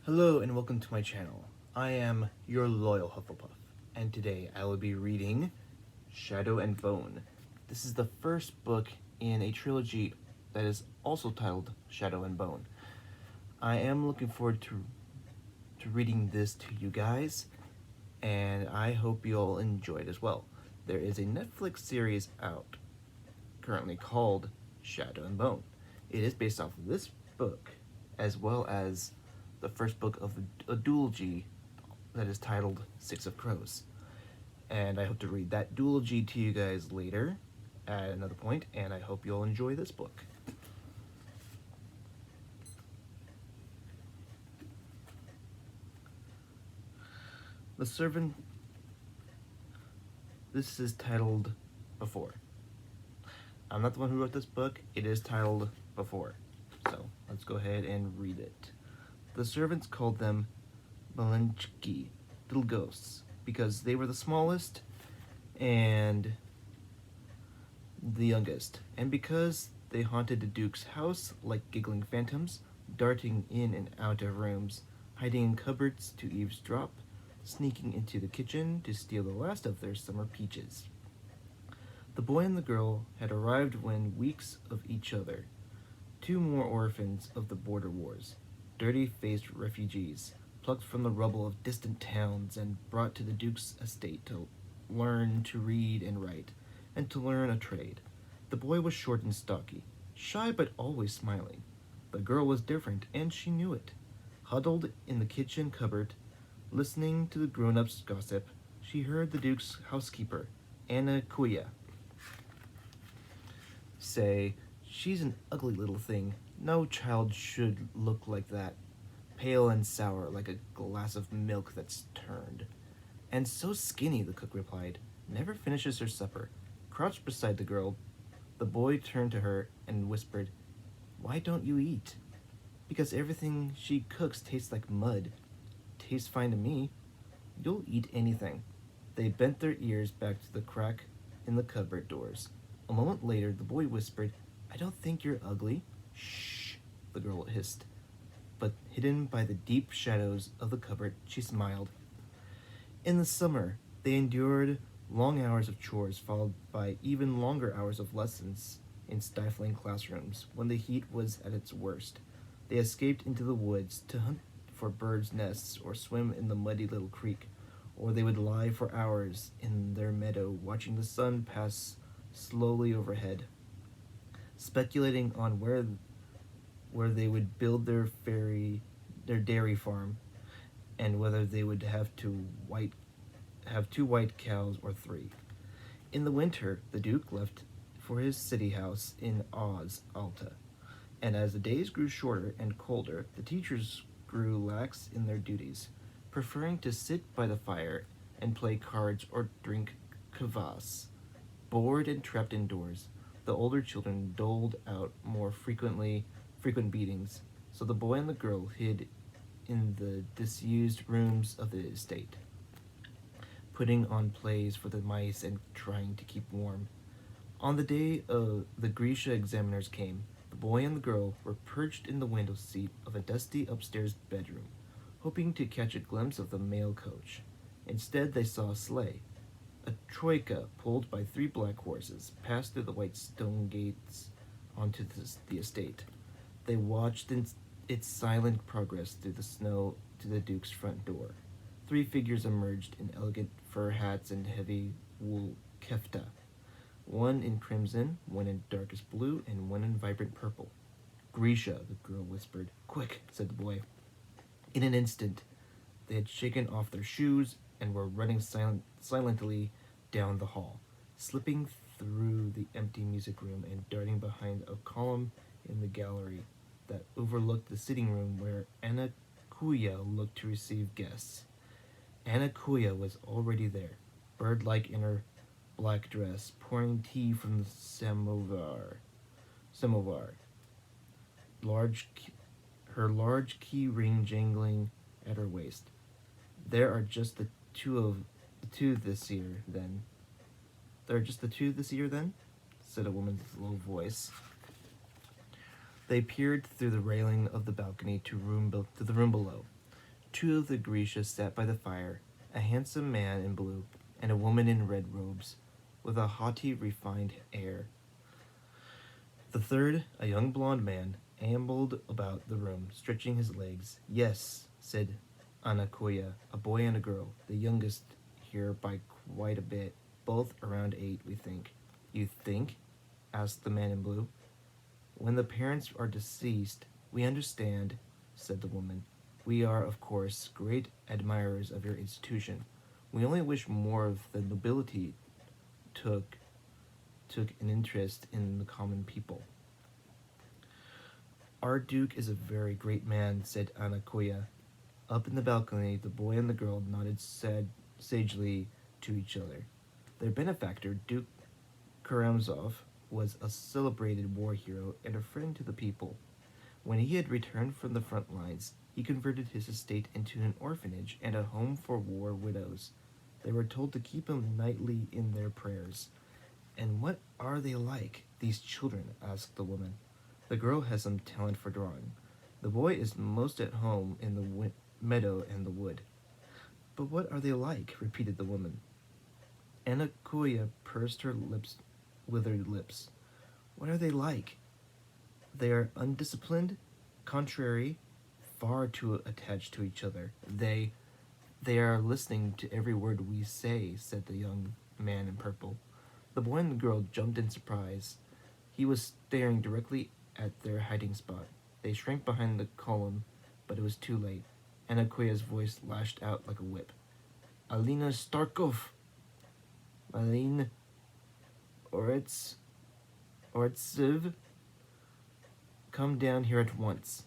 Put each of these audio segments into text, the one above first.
Hello and welcome to my channel. I am your loyal Hufflepuff, and today I will be reading Shadow and Bone. This is the first book in a trilogy that is also titled Shadow and Bone. I am looking forward to reading this to you guys, and I hope you'll enjoy it as well. There is a Netflix series out currently called Shadow and Bone. It is based off of this book, as well as the first book of a duology that is titled Six of Crows. And I hope to read that duology to you guys later at another point, and I hope you'll enjoy this book. The Servant. This is titled Before. I'm not the one who wrote this book. It is titled Before. So let's go ahead and read it. The servants called them Malenchki, little ghosts, because they were the smallest and the youngest, and because they haunted the Duke's house like giggling phantoms, darting in and out of rooms, hiding in cupboards to eavesdrop, sneaking into the kitchen to steal the last of their summer peaches. The boy and the girl had arrived within weeks of each other, two more orphans of the border wars, dirty-faced refugees, plucked from the rubble of distant towns and brought to the Duke's estate to learn to read and write, and to learn a trade. The boy was short and stocky, shy but always smiling. The girl was different, and she knew it. Huddled in the kitchen cupboard, listening to the grown-ups' gossip, she heard the Duke's housekeeper, Anna Kuya, say, "She's an ugly little thing. No child should look like that. Pale and sour, like a glass of milk that's turned." "And so skinny," the cook replied. "Never finishes her supper." Crouched beside the girl, the boy turned to her and whispered, "Why don't you eat?" "Because everything she cooks tastes like mud." "Tastes fine to me." "You'll eat anything." They bent their ears back to the crack in the cupboard doors. A moment later, the boy whispered, "I don't think you're ugly." "Shh," the girl hissed. But hidden by the deep shadows of the cupboard, she smiled. In the summer, they endured long hours of chores, followed by even longer hours of lessons in stifling classrooms. When the heat was at its worst, they escaped into the woods to hunt for birds' nests or swim in the muddy little creek, or they would lie for hours in their meadow watching the sun pass slowly overhead, speculating on where they would build their dairy farm, and whether they would have two white cows or three. In the winter, the Duke left for his city house in Oz, Alta, and as the days grew shorter and colder, the teachers grew lax in their duties, preferring to sit by the fire and play cards or drink kvass. Bored and trapped indoors, the older children doled out more frequent beatings, so the boy and the girl hid in the disused rooms of the estate, putting on plays for the mice and trying to keep warm. On the day the Grisha examiners came, the boy and the girl were perched in the window seat of a dusty upstairs bedroom, hoping to catch a glimpse of the mail coach. Instead, they saw a sleigh. A troika, pulled by 3 black horses, passed through the white stone gates onto the estate. They watched its silent progress through the snow to the Duke's front door. 3 figures emerged in elegant fur hats and heavy wool kefta, one in crimson, one in darkest blue, and one in vibrant purple. "Grisha," the girl whispered. "Quick," said the boy. In an instant, they had shaken off their shoes and were running silently down the hall, slipping through the empty music room and darting behind a column in the gallery that overlooked the sitting room where Anna Kuya looked to receive guests. Anna Kuya was already there, bird-like in her black dress, pouring tea from the samovar. Her large key ring jangling at her waist. There are just the two this year, then," said a woman's low voice. They peered through the railing of the balcony to the room below. Two of the Grisha sat by the fire, a handsome man in blue, and a woman in red robes, with a haughty, refined air. The third, a young blond man, ambled about the room, stretching his legs. Yes, said Anakoya, a boy and a girl, the youngest here by quite a bit, both around 8, we think. You think? Asked the man in blue. When the parents are deceased, we understand, said the woman. We are, of course, great admirers of your institution. We only wish more of the nobility took an interest in the common people. Our Duke is a very great man, said Anakoya. Up in the balcony, the boy and the girl nodded sagely to each other. Their benefactor, Duke Karamzov, was a celebrated war hero and a friend to the people. When he had returned from the front lines, he converted his estate into an orphanage and a home for war widows. They were told to keep him nightly in their prayers. And what are they like, these children? Asked the woman. The girl has some talent for drawing. The boy is most at home in the meadow and the wood. But what are they like? Repeated the woman. Anakoya pursed her withered lips. What are they like? They are undisciplined, contrary, far too attached to each other. They are listening to every word we say, said the young man in purple. The boy and the girl jumped in surprise. He was staring directly at their hiding spot. They shrank behind the column, but it was too late. Anakoya's voice lashed out like a whip. Alina Starkov! Malin Ortsiv! Come down here at once.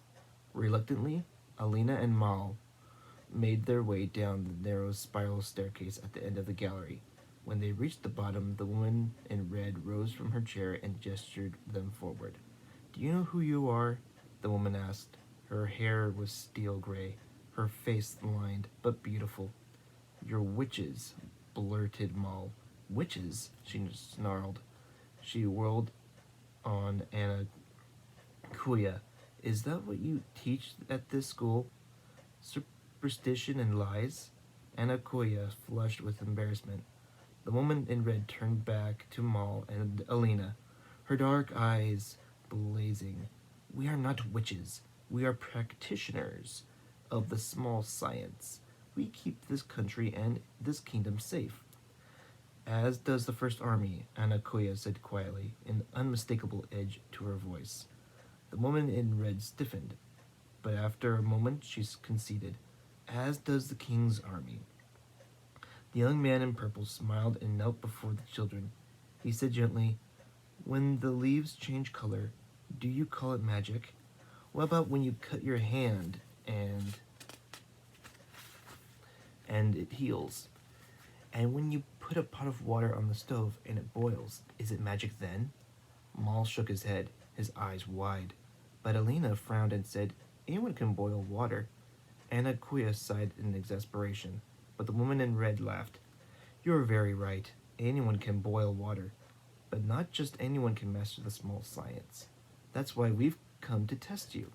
Reluctantly, Alina and Mal made their way down the narrow spiral staircase at the end of the gallery. When they reached the bottom, the woman in red rose from her chair and gestured them forward. Do you know who you are? The woman asked. Her hair was steel gray, her face lined but beautiful. You're witches, blurted Mal. Witches? She snarled. She whirled on Anakoya. Is that what you teach at this school? Superstition and lies? Anakoya flushed with embarrassment. The woman in red turned back to Mal and Alina, her dark eyes blazing. We are not witches. We are practitioners of the small science. We keep this country and this kingdom safe. As does the First Army, Anakoya said quietly, an unmistakable edge to her voice. The woman in red stiffened, but after a moment she conceded, as does the king's army. The young man in purple smiled and knelt before the children. He said gently, when the leaves change color, do you call it magic? What about when you cut your hand and it heals? And when you put a pot of water on the stove and it boils, is it magic then? Mal shook his head, his eyes wide. But Alina frowned and said, anyone can boil water. Anakoya sighed in exasperation, but the woman in red laughed. You're very right. Anyone can boil water. But not just anyone can master the small science. That's why we've come to test you.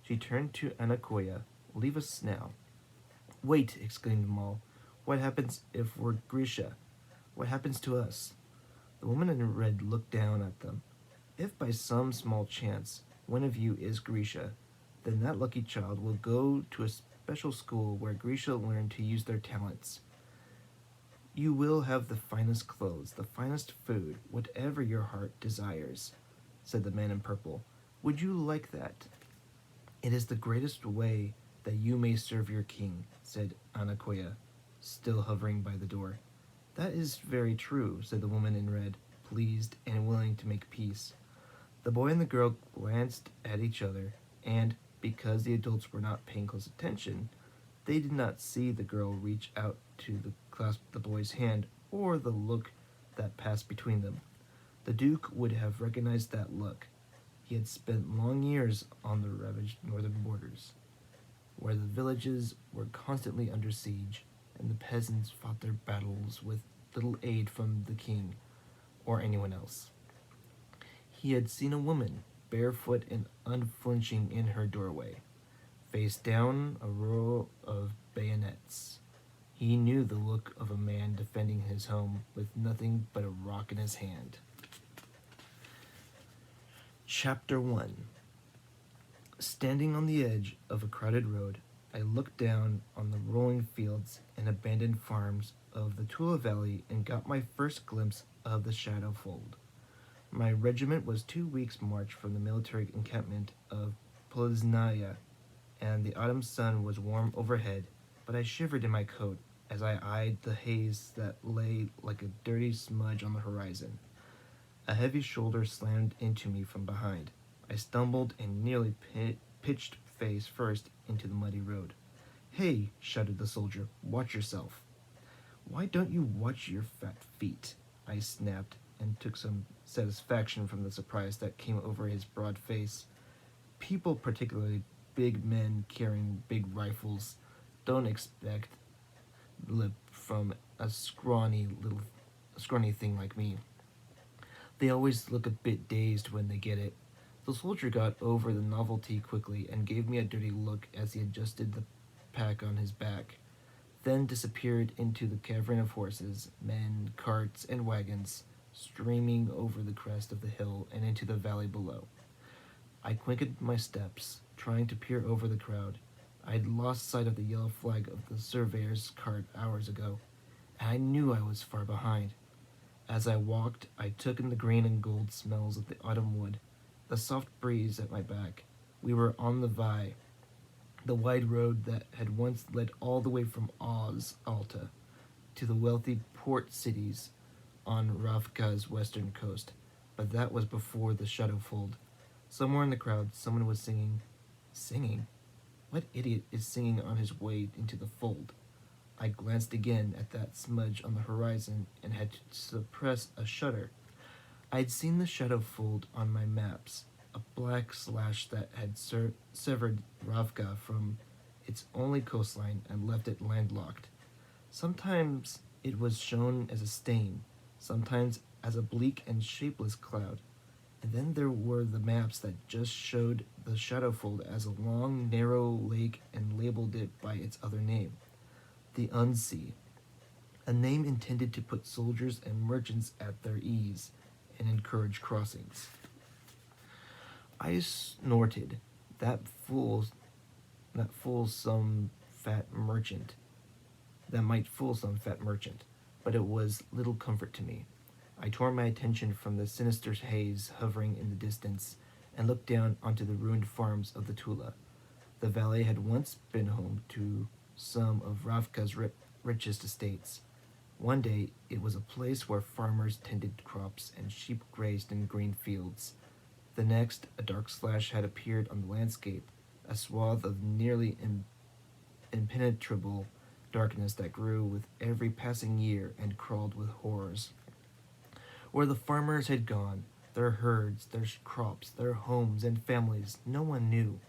She turned to Anakoya. Leave us now. Wait, exclaimed Mal. What happens if we're Grisha? What happens to us? The woman in red looked down at them. If by some small chance one of you is Grisha, then that lucky child will go to a special school where Grisha learn to use their talents. You will have the finest clothes, the finest food, whatever your heart desires, said the man in purple. Would you like that? It is the greatest way that you may serve your king, said Anakoya, still hovering by the door. That is very true, said the woman in red, pleased and willing to make peace. The boy and the girl glanced at each other, and, because the adults were not paying close attention, they did not see the girl reach out to clasp the boy's hand or the look that passed between them. The Duke would have recognized that look. He had spent long years on the ravaged northern borders, where the villages were constantly under siege, and the peasants fought their battles with little aid from the king or anyone else. He had seen a woman, barefoot and unflinching in her doorway. Face down, a row of He knew the look of a man defending his home with nothing but a rock in his hand. Chapter 1. Standing on the edge of a crowded road, I looked down on the rolling fields and abandoned farms of the Tula Valley and got my first glimpse of the Shadow Fold. My regiment was 2 weeks' march from the military encampment of Poliznaya, and the autumn sun was warm overhead, but I shivered in my coat as I eyed the haze that lay like a dirty smudge on the horizon. A heavy shoulder slammed into me from behind. I stumbled and nearly pitched face first into the muddy road. "Hey," shouted the soldier, "watch yourself." "Why don't you watch your fat feet?" I snapped, and took some satisfaction from the surprise that came over his broad face. People, particularly big men carrying big rifles, don't expect lip from a scrawny thing like me. They always look a bit dazed when they get it. The soldier got over the novelty quickly and gave me a dirty look as he adjusted the pack on his back, then disappeared into the cavern of horses, men, carts, and wagons streaming over the crest of the hill and into the valley below. I quickened my steps, trying to peer over the crowd. I had lost sight of the yellow flag of the surveyor's cart hours ago, and I knew I was far behind. As I walked, I took in the green and gold smells of the autumn wood, the soft breeze at my back. We were on the Vai, the wide road that had once led all the way from Oz, Alta, to the wealthy port cities on Ravka's western coast. But that was before the Shadow Fold. Somewhere in the crowd, someone was singing. Singing? What idiot is singing on his way into the fold? I glanced again at that smudge on the horizon and had to suppress a shudder. I had seen the Shadow Fold on my maps, a black slash that had severed Ravka from its only coastline and left it landlocked. Sometimes it was shown as a stain, sometimes as a bleak and shapeless cloud. And then there were the maps that just showed the Shadowfold as a long, narrow lake and labeled it by its other name, the Unsea, a name intended to put soldiers and merchants at their ease and encourage crossings. I snorted. That fools some fat merchant. That might fool some fat merchant, but it was little comfort to me. I tore my attention from the sinister haze hovering in the distance and looked down onto the ruined farms of the Tula. The valley had once been home to some of Ravka's richest estates. One day, it was a place where farmers tended crops and sheep grazed in green fields. The next, a dark slash had appeared on the landscape, a swath of nearly impenetrable darkness that grew with every passing year and crawled with horrors. Where the farmers had gone, their herds, their crops, their homes and families, no one knew.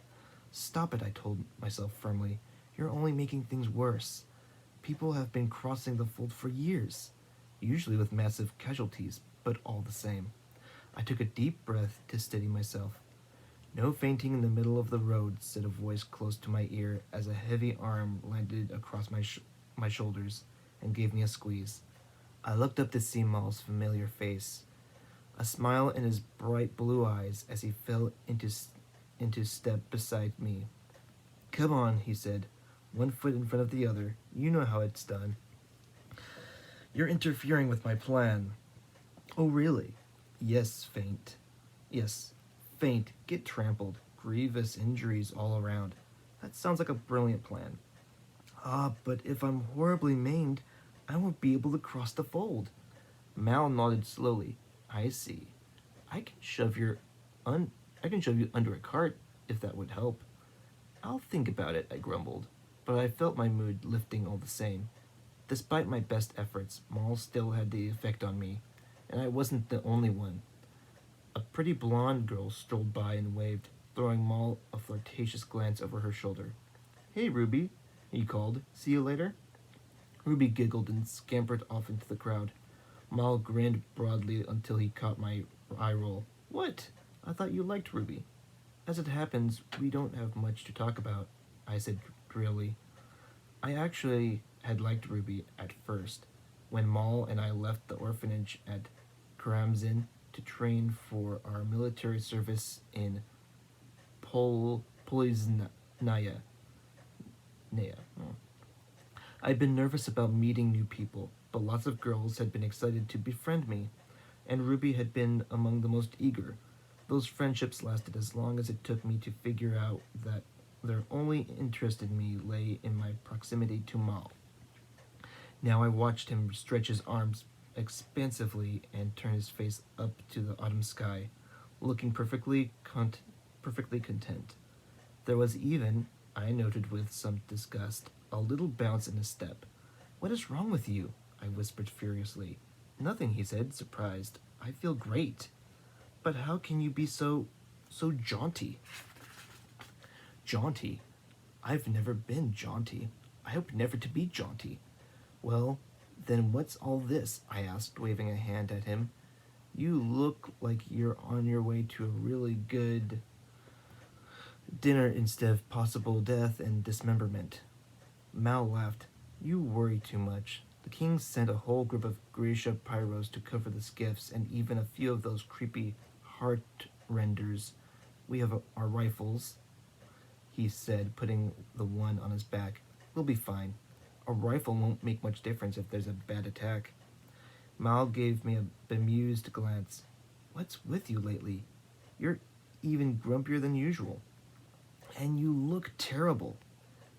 "Stop it," I told myself firmly. "You're only making things worse. People have been crossing the fold for years, usually with massive casualties, but all the same." I took a deep breath to steady myself. "No fainting in the middle of the road," said a voice close to my ear as a heavy arm landed across my shoulders and gave me a squeeze. I looked up to see Mal's familiar face, a smile in his bright blue eyes as he fell into step beside me. "Come on," he said, one foot in front of the other. "You know how it's done." "You're interfering with my plan." "Oh, really?" Yes, faint. Get trampled. Grievous injuries all around. That sounds like a brilliant plan." "Ah, but if I'm horribly maimed, I won't be able to cross the fold." Mal nodded slowly. "I see. I can shove you under a cart, if that would help." "I'll think about it," I grumbled, but I felt my mood lifting all the same. Despite my best efforts, Mal still had the effect on me, and I wasn't the only one. A pretty blonde girl strolled by and waved, throwing Mal a flirtatious glance over her shoulder. "Hey, Ruby," he called. "See you later?" Ruby giggled and scampered off into the crowd. Mal grinned broadly until he caught my eye roll. "What? I thought you liked Ruby." "As it happens, we don't have much to talk about," I said drearily. I had liked Ruby at first. When Maul and I left the orphanage at Karamzin to train for our military service in Poliznaya. I'd been nervous about meeting new people, but lots of girls had been excited to befriend me, and Ruby had been among the most eager. Those friendships lasted as long as it took me to figure out that their only interest in me lay in my proximity to Maul. Now I watched him stretch his arms expansively and turn his face up to the autumn sky, looking perfectly content. There was even, I noted with some disgust, a little bounce in his step. "What is wrong with you?" I whispered furiously. "Nothing," he said, surprised. "I feel great." "But how can you be so jaunty?" "Jaunty? I've never been jaunty. I hope never to be jaunty." "Well, then what's all this?" I asked, waving a hand at him. "You look like you're on your way to a really good dinner instead of possible death and dismemberment." Mal laughed. "You worry too much. The king sent a whole group of Grisha pyros to cover the skiffs, and even a few of those creepy heart renders. We have our rifles," he said, putting the one on his back. "We'll be fine. A rifle won't make much difference if there's a bad attack." Mal gave me a bemused glance. "What's with you lately? You're even grumpier than usual. And you look terrible."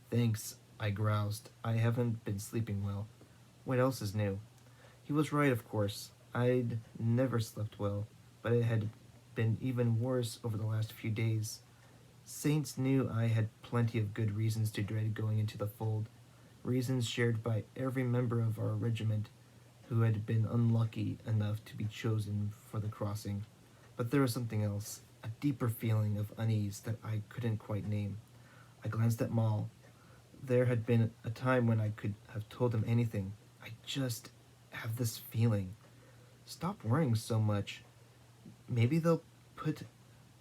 "Thanks," I groused. "I haven't been sleeping well. What else is new?" He was right, of course. I'd never slept well, but it had been even worse over the last few days. Saints knew I had plenty of good reasons to dread going into the fold, reasons shared by every member of our regiment who had been unlucky enough to be chosen for the crossing. But there was something else, a deeper feeling of unease that I couldn't quite name. I glanced at Maul. There had been a time when I could have told him anything. "I just have this feeling." "Stop worrying so much. Maybe they'll put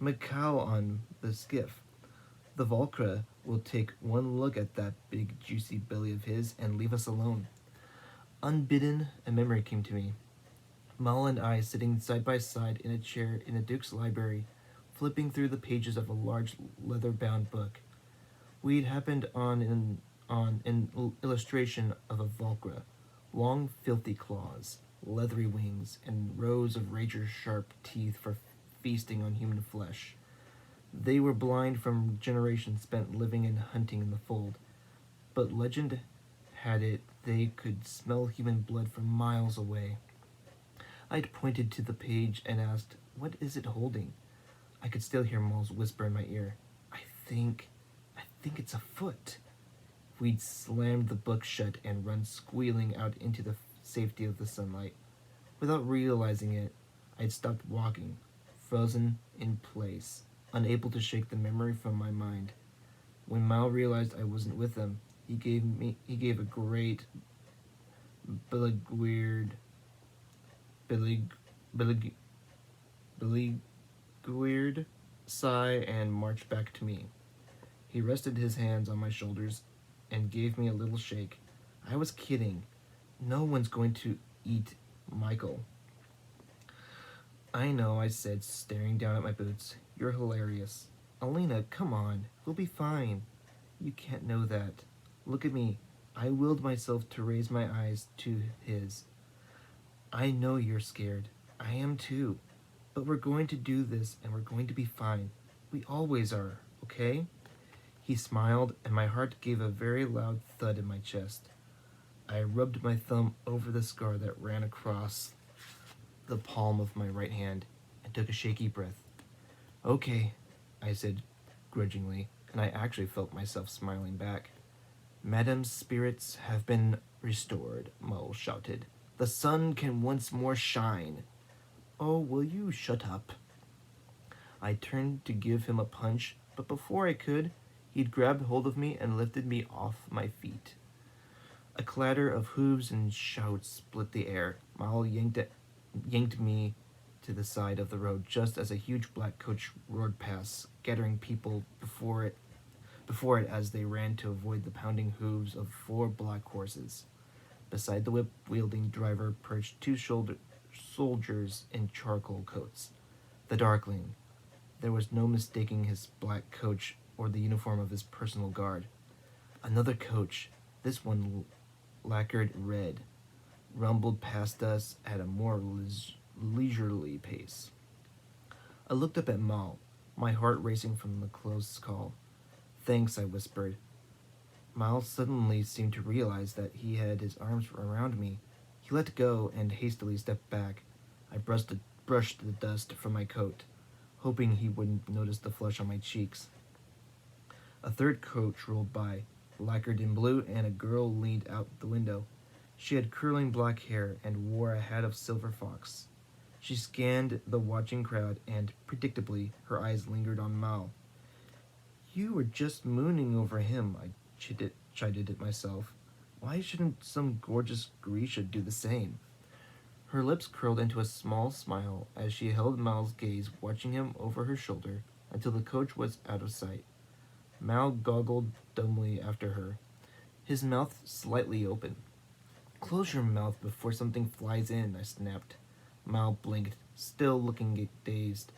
Macau on the skiff. The Volcra will take one look at that big juicy belly of his and leave us alone." Unbidden, a memory came to me. Mal and I sitting side by side in a chair in the Duke's library, flipping through the pages of a large leather-bound book. We'd happened on an illustration of a Volcra, long filthy claws, leathery wings, and rows of razor-sharp teeth for feasting on human flesh. They were blind from generations spent living and hunting in the fold, but legend had it they could smell human blood from miles away. I'd pointed to the page and asked, "What is it holding?" I could still hear Maul's whisper in my ear, I think it's a foot." We'd slammed the book shut and run squealing out into the safety of the sunlight. Without realizing it, I'd stopped walking, frozen in place, unable to shake the memory from my mind. When Mal realized I wasn't with him, he gave a great beleaguered sigh and marched back to me. He rested his hands on my shoulders and gave me a little shake. I was kidding. No one's going to eat Michael. "I know," I said, staring down at my boots. "You're hilarious." "Alina, come on. We'll be fine." "You can't know that. Look at me." I willed myself to raise my eyes to his. "I know you're scared. I am too. But we're going to do this and we're going to be fine. We always are, okay?" He smiled, and my heart gave a very loud thud in my chest. I rubbed my thumb over the scar that ran across the palm of my right hand and took a shaky breath. "Okay," I said grudgingly, and I actually felt myself smiling back. "Madame's spirits have been restored," Mull shouted. "The sun can once more shine." "Oh, will you shut up?" I turned to give him a punch, but before I could, he'd grabbed hold of me and lifted me off my feet. A clatter of hooves and shouts split the air. Mal yanked me to the side of the road just as a huge black coach roared past, scattering people before it before it as they ran to avoid the pounding hooves of 4 black horses. Beside the whip-wielding driver perched 2 soldiers in charcoal coats. The Darkling. There was no mistaking his black coach or the uniform of his personal guard. Another coach, this one lacquered red, rumbled past us at a more leisurely pace. I looked up at Mal, my heart racing from the close call. "Thanks," I whispered. Miles suddenly seemed to realize that he had his arms around me. He let go and hastily stepped back. I brushed the dust from my coat, hoping he wouldn't notice the flush on my cheeks. A third coach rolled by, lacquered in blue, and a girl leaned out the window. She had curling black hair and wore a hat of silver fox. She scanned the watching crowd, and, predictably, her eyes lingered on Mal. "You were just mooning over him," I chided at myself. Why shouldn't some gorgeous Grisha do the same? Her lips curled into a small smile as she held Mal's gaze, watching him over her shoulder until the coach was out of sight. Mal goggled dumbly after her, his mouth slightly open. "Close your mouth before something flies in," I snapped. Mal blinked, still looking dazed.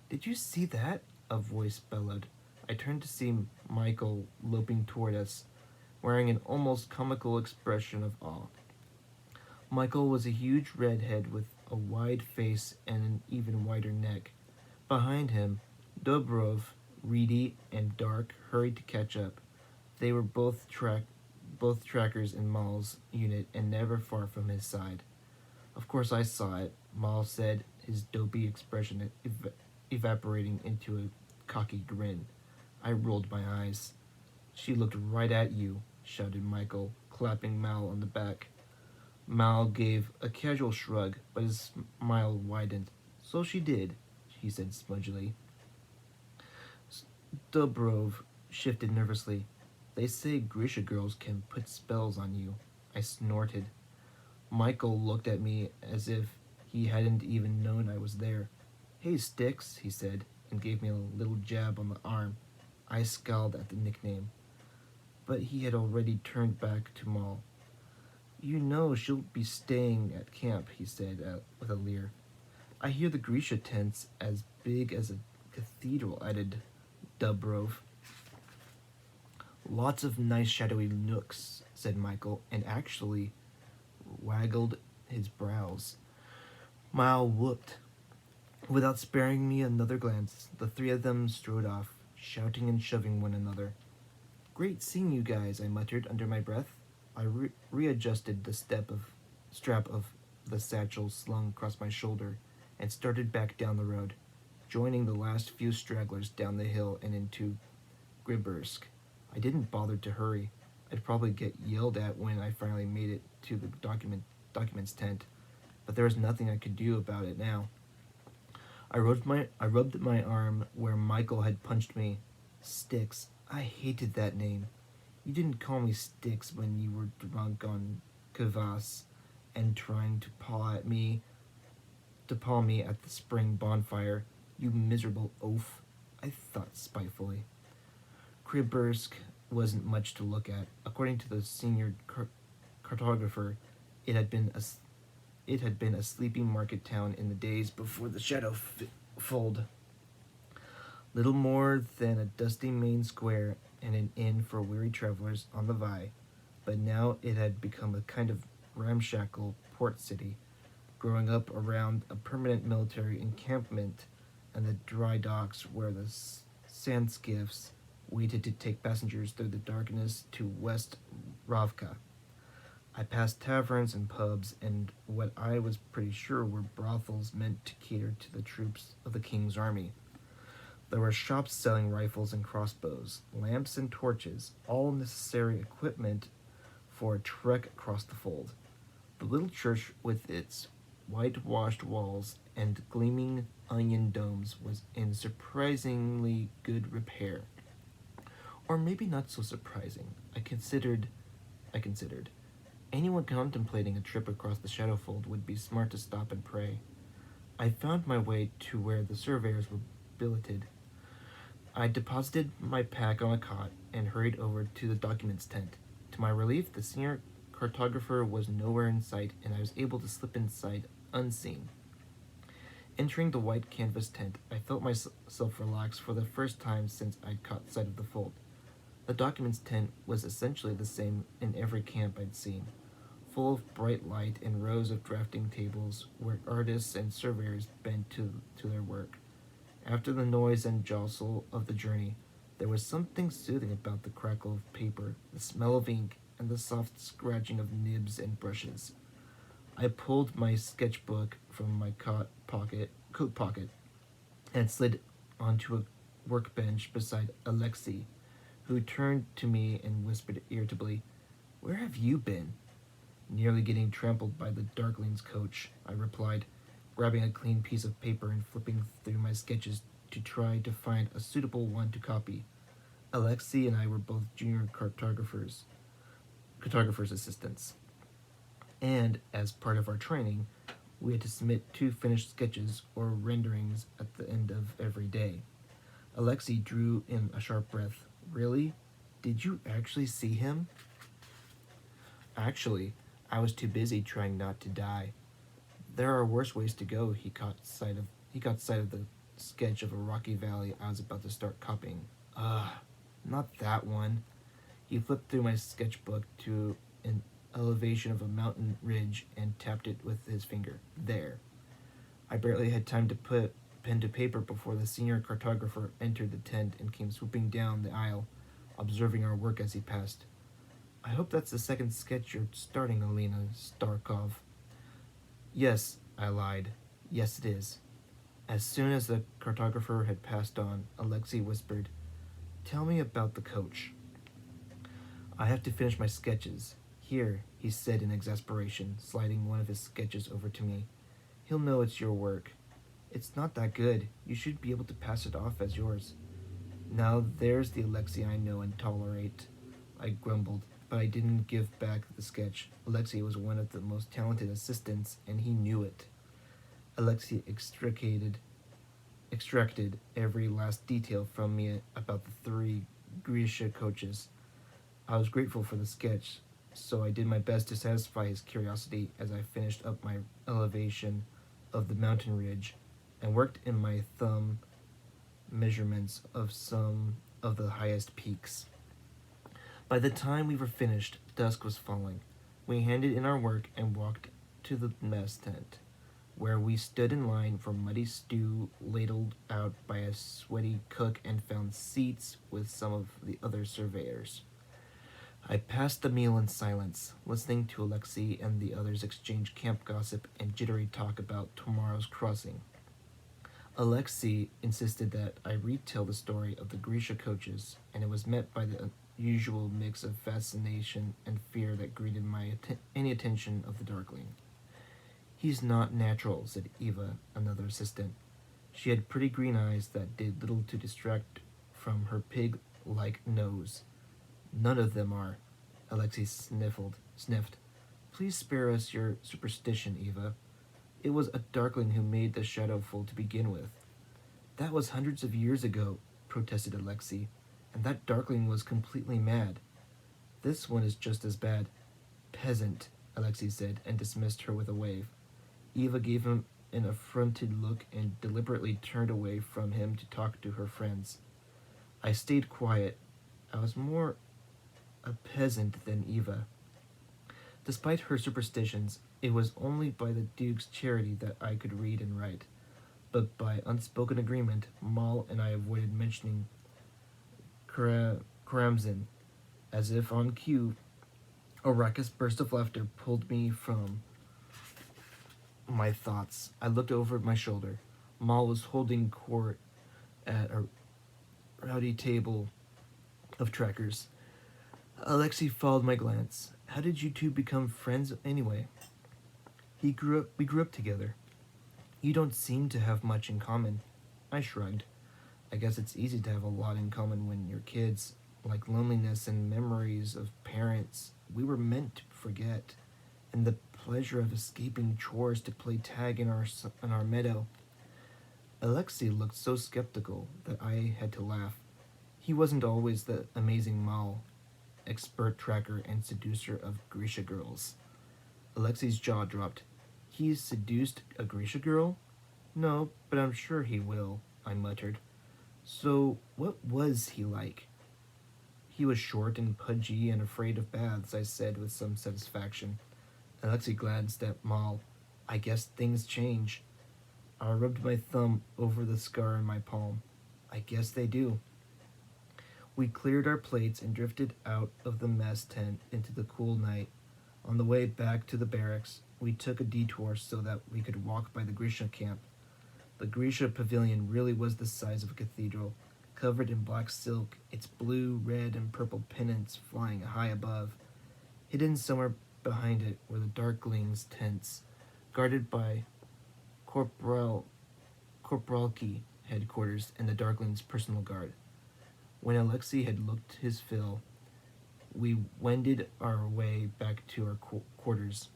"Did you see that?" a voice bellowed. I turned to see Michael loping toward us, wearing an almost comical expression of awe. Michael was a huge redhead with a wide face and an even wider neck. Behind him, Dobrov, Reedy, and Dark hurried to catch up. They were both trackers in Mal's unit and never far from his side. "Of course I saw it," Mal said, his dopey expression evaporating into a cocky grin. I rolled my eyes. "She looked right at you," shouted Michael, clapping Mal on the back. Mal gave a casual shrug, but his smile widened. "So she did," he said smudgily. Dobrov shifted nervously. "They say Grisha girls can put spells on you." I snorted. Michael looked at me as if he hadn't even known I was there. "Hey, Sticks," he said, and gave me a little jab on the arm. I scowled at the nickname, but he had already turned back to Mal. "You know she'll be staying at camp," he said with a leer. "I hear the Grisha tent's as big as a cathedral," added Dobrov. "Lots of nice shadowy nooks," said Michael, and actually waggled his brows. Mal whooped. Without sparing me another glance, the 3 of them strode off, shouting and shoving one another. "Great seeing you guys," I muttered under my breath. I readjusted the strap of the satchel slung across my shoulder and started back down the road, joining the last few stragglers down the hill and into Gribursk. I didn't bother to hurry. I'd probably get yelled at when I finally made it to the documents tent, but there was nothing I could do about it now. I rubbed my arm where Michael had punched me. Sticks. I hated that name. You didn't call me Sticks when you were drunk on kvass and trying to paw me at the spring bonfire, you miserable oaf, I thought spitefully. Kribursk wasn't much to look at. According to the senior cartographer, it had been a sleeping market town in the days before the shadow fold. Little more than a dusty main square and an inn for weary travelers on the Vai, but now it had become a kind of ramshackle port city, growing up around a permanent military encampment and the dry docks where the sand skiffs waited to take passengers through the darkness to West Ravka. I passed taverns and pubs and what I was pretty sure were brothels meant to cater to the troops of the king's army. There were shops selling rifles and crossbows, lamps and torches, all necessary equipment for a trek across the fold. The little church with its whitewashed walls and gleaming onion domes was in surprisingly good repair. Or maybe not so surprising. I considered. Anyone contemplating a trip across the Shadowfold would be smart to stop and pray. I found my way to where the surveyors were billeted. I deposited my pack on a cot and hurried over to the documents tent. To my relief, the senior cartographer was nowhere in sight, and I was able to slip inside unseen. Entering the white canvas tent, I felt myself relax for the first time since I'd caught sight of the fold. The documents tent was essentially the same in every camp I'd seen, full of bright light and rows of drafting tables where artists and surveyors bent to their work. After the noise and jostle of the journey, there was something soothing about the crackle of paper, the smell of ink, and the soft scratching of nibs and brushes. I pulled my sketchbook from my coat pocket, and slid onto a workbench beside Alexei, who turned to me and whispered irritably, "Where have you been?" "Nearly getting trampled by the Darkling's coach," I replied, grabbing a clean piece of paper and flipping through my sketches to try to find a suitable one to copy. Alexei and I were both junior cartographer's assistants, and as part of our training, we had to submit 2 finished sketches or renderings at the end of every day. Alexei drew in a sharp breath. "Really? Did you actually see him?" "Actually, I was too busy trying not to die. There are worse ways to go." He got sight of the sketch of a rocky valley I was about to start copying. "Ugh, not that one." He flipped through my sketchbook to an elevation of a mountain ridge and tapped it with his finger. "There." I barely had time to put pen to paper before the senior cartographer entered the tent and came swooping down the aisle, observing our work as he passed. "I hope that's the second sketch you're starting, Alina Starkov." "Yes," I lied. "Yes, it is." As soon as the cartographer had passed on, Alexei whispered, "Tell me about the coach." "I have to finish my sketches. Here," he said in exasperation, sliding one of his sketches over to me. "He'll know it's your work." "It's not that good. You should be able to pass it off as yours." "Now there's the Alexei I know and tolerate," I grumbled, but I didn't give back the sketch. Alexei was one of the most talented assistants, and he knew it. Alexei extracted every last detail from me about the 3 Grisha coaches. I was grateful for the sketch, so I did my best to satisfy his curiosity as I finished up my elevation of the mountain ridge and worked in my thumb measurements of some of the highest peaks. By the time we were finished, dusk was falling. We handed in our work and walked to the mess tent, where we stood in line for muddy stew ladled out by a sweaty cook and found seats with some of the other surveyors. I passed the meal in silence, listening to Alexei and the others exchange camp gossip and jittery talk about tomorrow's crossing. Alexei insisted that I retell the story of the Grisha coaches, and it was met by the usual mix of fascination and fear that greeted any attention of the Darkling. "He's not natural," said Eva, another assistant. She had pretty green eyes that did little to distract from her pig-like nose. "None of them are," Alexei sniffed. "Please spare us your superstition, Eva. It was a Darkling who made the Shadowful to begin with." "That was hundreds of years ago," protested Alexei, "and that Darkling was completely mad." "This one is just as bad." "Peasant," Alexei said, and dismissed her with a wave. Eva gave him an affronted look and deliberately turned away from him to talk to her friends. I stayed quiet. I was more a peasant than Eva. Despite her superstitions, it was only by the Duke's charity that I could read and write, but by unspoken agreement, Moll and I avoided mentioning Karamzin. As if on cue, a raucous burst of laughter pulled me from my thoughts. I looked over my shoulder. Moll was holding court at a rowdy table of trackers. Alexei followed my glance. "How did you two become friends anyway?" We grew up together." "You don't seem to have much in common." I shrugged. "I guess it's easy to have a lot in common when you're kids, like loneliness and memories of parents we were meant to forget, and the pleasure of escaping chores to play tag in our meadow." Alexei looked so skeptical that I had to laugh. He wasn't always the amazing Mal, expert tracker and seducer of Grisha girls. Alexei's jaw dropped. He's seduced a Grisha girl? No, but I'm sure he will, I muttered. So, what was he like? He was short and pudgy and afraid of baths, I said with some satisfaction. Alexei glanced at Mal. I guess things change. I rubbed my thumb over the scar in my palm. I guess they do. We cleared our plates and drifted out of the mess tent into the cool night. On the way back to the barracks, we took a detour so that we could walk by the Grisha camp. The Grisha pavilion really was the size of a cathedral, covered in black silk, its blue, red, and purple pennants flying high above. Hidden somewhere behind it were the Darkling's tents, guarded by Corporalki headquarters and the Darkling's personal guard. When Alexei had looked his fill, we wended our way back to our quarters.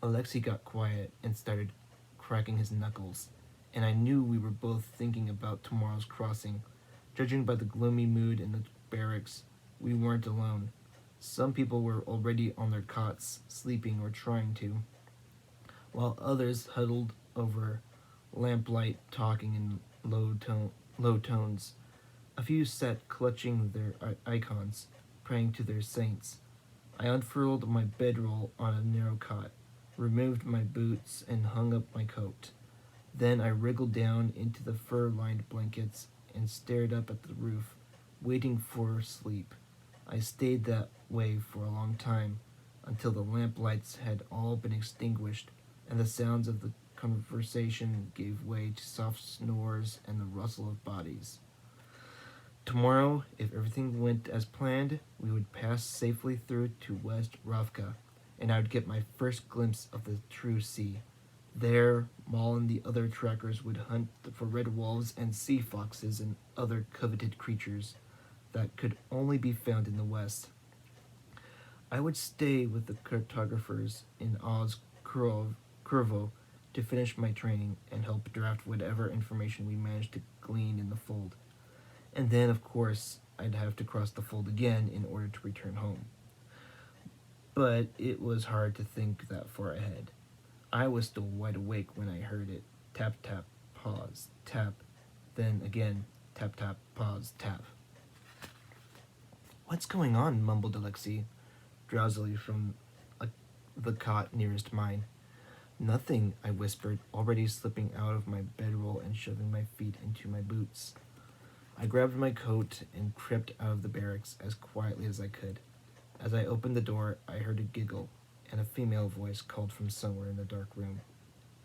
Alexei got quiet and started cracking his knuckles, and I knew we were both thinking about tomorrow's crossing. Judging by the gloomy mood in the barracks, we weren't alone. Some people were already on their cots, sleeping or trying to, while others huddled over lamplight talking in low tones. A few sat clutching their icons, praying to their saints. I unfurled my bedroll on a narrow cot, removed my boots, and hung up my coat. Then I wriggled down into the fur-lined blankets and stared up at the roof, waiting for sleep. I stayed that way for a long time, until the lamp lights had all been extinguished, and the sounds of the conversation gave way to soft snores and the rustle of bodies. Tomorrow, if everything went as planned, we would pass safely through to West Ravka, and I would get my first glimpse of the true sea. There, Mal and the other trackers would hunt for red wolves and sea foxes and other coveted creatures that could only be found in the West. I would stay with the cartographers in Oz Curvo to finish my training and help draft whatever information we managed to glean in the fold. And then, of course, I'd have to cross the fold again in order to return home. But it was hard to think that far ahead. I was still wide awake when I heard it. Tap, tap, pause, tap. Then again, tap, tap, pause, tap. What's going on? Mumbled Alexei, drowsily from the cot nearest mine. Nothing, I whispered, already slipping out of my bedroll and shoving my feet into my boots. I grabbed my coat and crept out of the barracks as quietly as I could. As I opened the door, I heard a giggle, and a female voice called from somewhere in the dark room.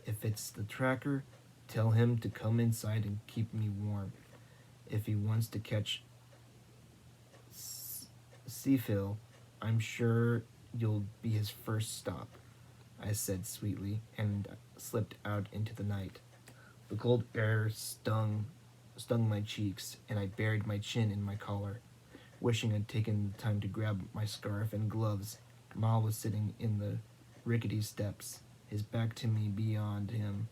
If it's the tracker, tell him to come inside and keep me warm. If he wants to catch Seafill, I'm sure you'll be his first stop, I said sweetly, and slipped out into the night. The cold air stung my cheeks, and I buried my chin in my collar, wishing I'd taken the time to grab my scarf and gloves. Mal was sitting in the rickety steps, his back to me. Beyond him,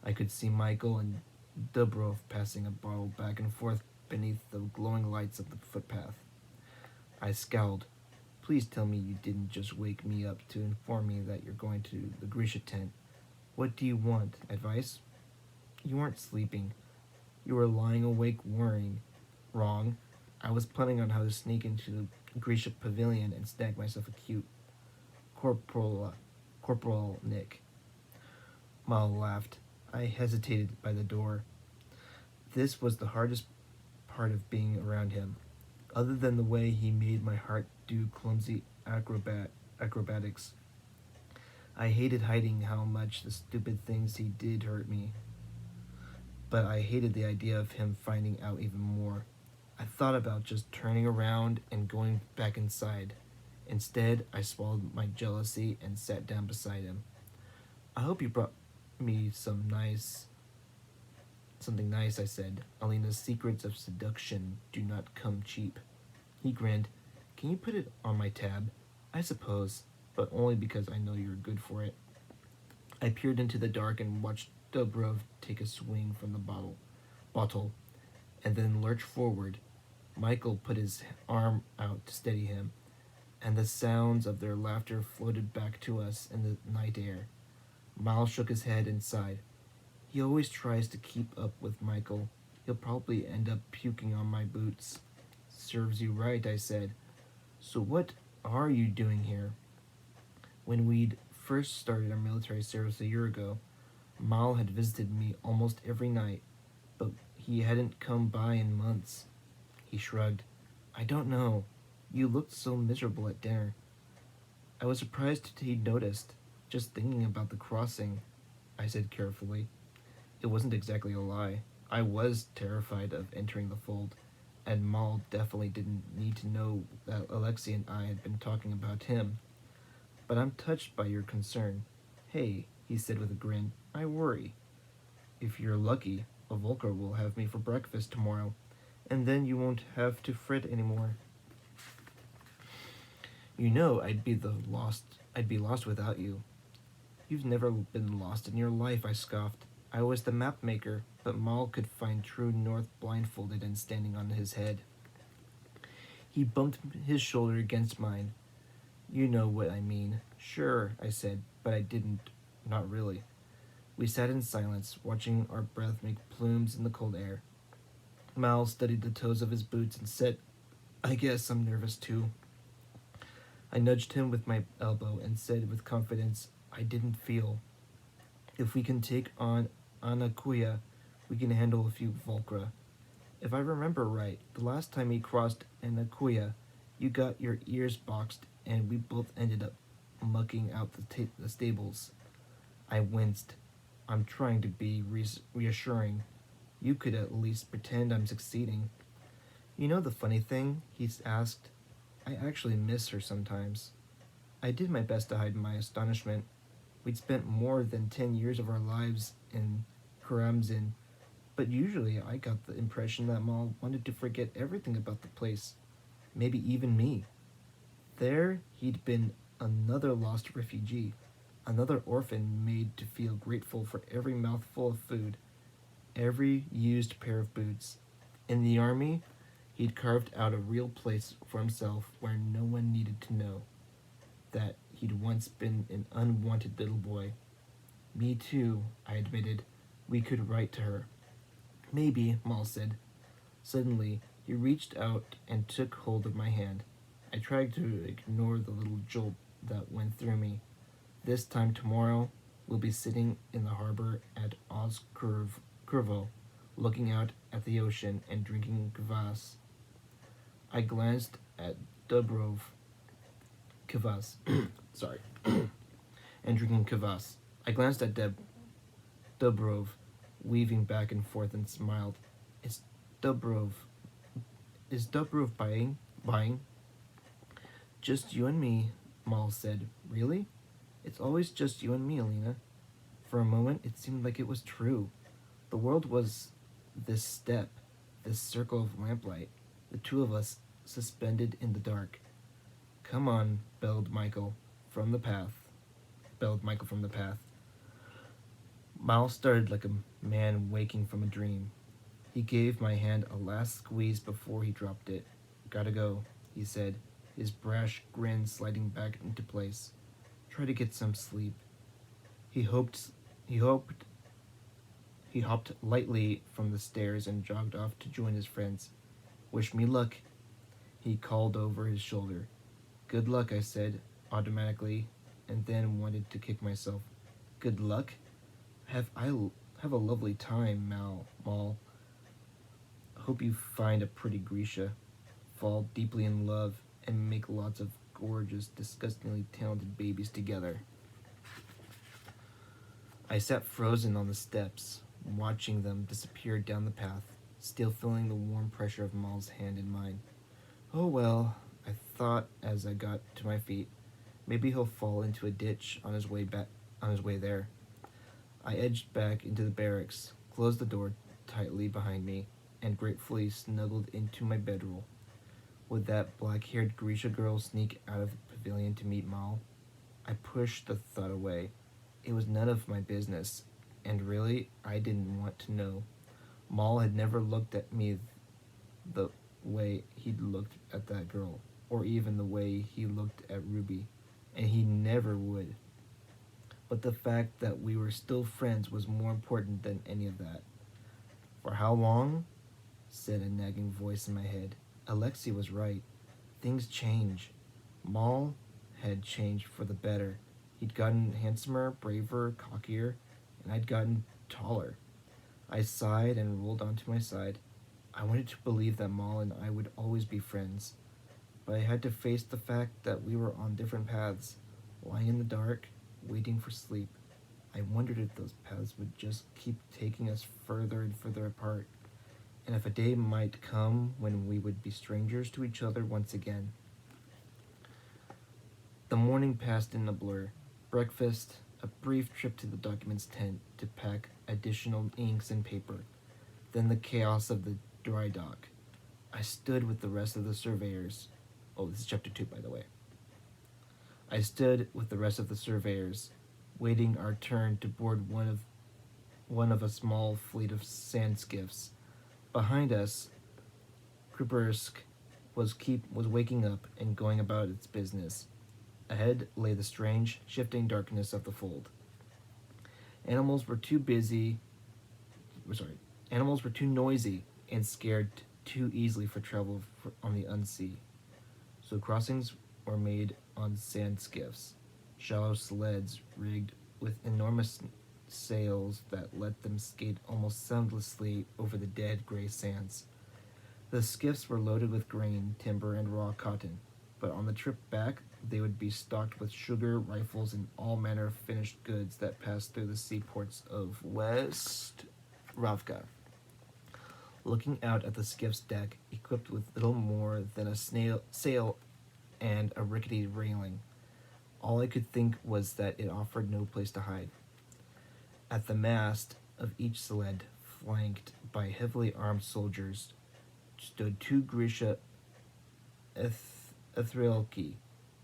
I could see Michael and Dubrov passing a bottle back and forth beneath the glowing lights of the footpath. I scowled. Please tell me you didn't just wake me up to inform me that you're going to the Grisha tent. What do you want? Advice? You weren't sleeping. You were lying awake worrying. Wrong. I was planning on how to sneak into the Grisha pavilion and snag myself a cute Corporal Nick. Mal laughed. I hesitated by the door. This was the hardest part of being around him, other than the way he made my heart do clumsy acrobatics. I hated hiding how much the stupid things he did hurt me, but I hated the idea of him finding out even more. I thought about just turning around and going back inside. Instead, I swallowed my jealousy and sat down beside him. I hope you brought me something nice, I said. Alina's secrets of seduction do not come cheap. He grinned. Can you put it on my tab? I suppose, but only because I know you're good for it. I peered into the dark and watched Dubrov take a swing from the bottle. and then lurched forward. Michael put his arm out to steady him, and the sounds of their laughter floated back to us in the night air. Miles shook his head and sighed. He always tries to keep up with Michael. He'll probably end up puking on my boots. Serves you right, I said. So what are you doing here? When we'd first started our military service a year ago, Mal had visited me almost every night, but he hadn't come by in months. He shrugged. I don't know. You looked so miserable at dinner. I was surprised he'd noticed, just thinking about the crossing, I said carefully. It wasn't exactly a lie. I was terrified of entering the fold, and Mal definitely didn't need to know that Alexei and I had been talking about him. But I'm touched by your concern. Hey, he said with a grin, I worry. If you're lucky, a Volker will have me for breakfast tomorrow, and then you won't have to fret anymore. You know I'd be lost without you. You've never been lost in your life, I scoffed. I was the map maker, but Mal could find true north blindfolded and standing on his head. He bumped his shoulder against mine. You know what I mean. Sure, I said, but I didn't. Not really. We sat in silence, watching our breath make plumes in the cold air. Mal studied the toes of his boots and said, I guess I'm nervous too. I nudged him with my elbow and said with confidence, I didn't feel. If we can take on Anakuya, we can handle a few Volcra. If I remember right, the last time we crossed Anakuya, you got your ears boxed and we both ended up mucking out the stables. I winced. I'm trying to be reassuring. You could at least pretend I'm succeeding. You know the funny thing? He asked. I actually miss her sometimes. I did my best to hide my astonishment. We'd spent more than 10 years of our lives in Karamzin, but usually I got the impression that Mal wanted to forget everything about the place, maybe even me. There he'd been another lost refugee, another orphan made to feel grateful for every mouthful of food, every used pair of boots. In the army, he'd carved out a real place for himself where no one needed to know that he'd once been an unwanted little boy. Me too, I admitted. We could write to her. Maybe, Mal said. Suddenly, he reached out and took hold of my hand. I tried to ignore the little jolt that went through me. This time tomorrow, we'll be sitting in the harbor at Ozkurvo, looking out at the ocean and drinking kvass. I glanced at Dubrov. Kvass. Sorry. And drinking kvass. I glanced at Dubrov, weaving back and forth, and smiled. Is Dubrov buying? Buying? Just you and me, Mal said. Really? It's always just you and me, Alina. For a moment, it seemed like it was true. The world was this step, this circle of lamplight, the two of us suspended in the dark. Come on, bellowed Michael from the path. Mal started like a man waking from a dream. He gave my hand a last squeeze before he dropped it. Gotta go, he said, his brash grin sliding back into place. Try to get some sleep. He hopped lightly from the stairs and jogged off to join his friends. Wish me luck, he called over his shoulder. Good luck, I said, automatically, and then wanted to kick myself. Good luck? Have a lovely time, Mal. Hope you find a pretty Grisha, fall deeply in love, and make lots of gorgeous, disgustingly talented babies together. I sat frozen on the steps, watching them disappear down the path, still feeling the warm pressure of Mal's hand in mine. Oh well, I thought as I got to my feet. Maybe he'll fall into a ditch on his way there. I edged back into the barracks, closed the door tightly behind me, and gratefully snuggled into my bedroll. Would that black-haired Grisha girl sneak out of the pavilion to meet Mal? I pushed the thought away. It was none of my business, and really, I didn't want to know. Maul had never looked at me the way he'd looked at that girl, or even the way he looked at Ruby, and he never would. But the fact that we were still friends was more important than any of that. For how long? Said a nagging voice in my head. Alexei was right. Things change. Maul had changed for the better. He'd gotten handsomer, braver, cockier, and I'd gotten taller. I sighed and rolled onto my side. I wanted to believe that Maul and I would always be friends, but I had to face the fact that we were on different paths, lying in the dark, waiting for sleep. I wondered if those paths would just keep taking us further and further apart, and if a day might come when we would be strangers to each other once again. The morning passed in a blur. Breakfast, a brief trip to the documents tent to pack additional inks and paper, then the chaos of the dry dock. I stood with the rest of the surveyors. Oh, this is chapter 2, by the way. I stood with the rest of the surveyors, waiting our turn to board one of a small fleet of sand skiffs. Behind us, Kripersk was waking up and going about its business. Ahead lay the strange, shifting darkness of the fold. Animals were too noisy and scared too easily for travel on the unsea. So crossings were made on sand skiffs, shallow sleds rigged with enormous sails that let them skate almost soundlessly over the dead gray sands. The skiffs were loaded with grain, timber, and raw cotton, but on the trip back they would be stocked with sugar, rifles, and all manner of finished goods that passed through the seaports of West Ravka. Looking out at the skiff's deck, equipped with little more than a sail and a rickety railing, all I could think was that it offered no place to hide. At the mast of each sled, flanked by heavily armed soldiers, stood two Grisha Ethrilki,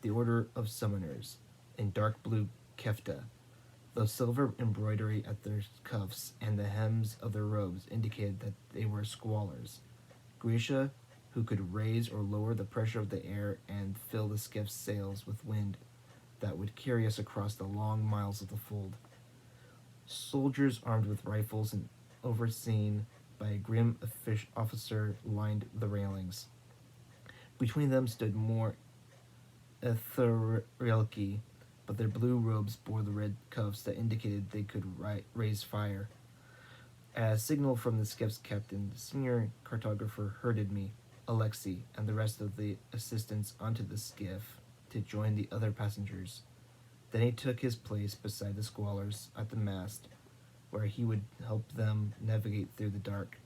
the Order of Summoners, in dark blue kefta. The silver embroidery at their cuffs and the hems of their robes indicated that they were squallers. Grisha, who could raise or lower the pressure of the air and fill the skiff's sails with wind that would carry us across the long miles of the fold. Soldiers armed with rifles and overseen by a grim officer lined the railings. Between them stood more Etherilki, but their blue robes bore the red cuffs that indicated they could raise fire. At a signal from the skiff's captain, the senior cartographer herded me, Alexei, and the rest of the assistants onto the skiff to join the other passengers. Then he took his place beside the squallers at the mast, where he would help them navigate through the dark.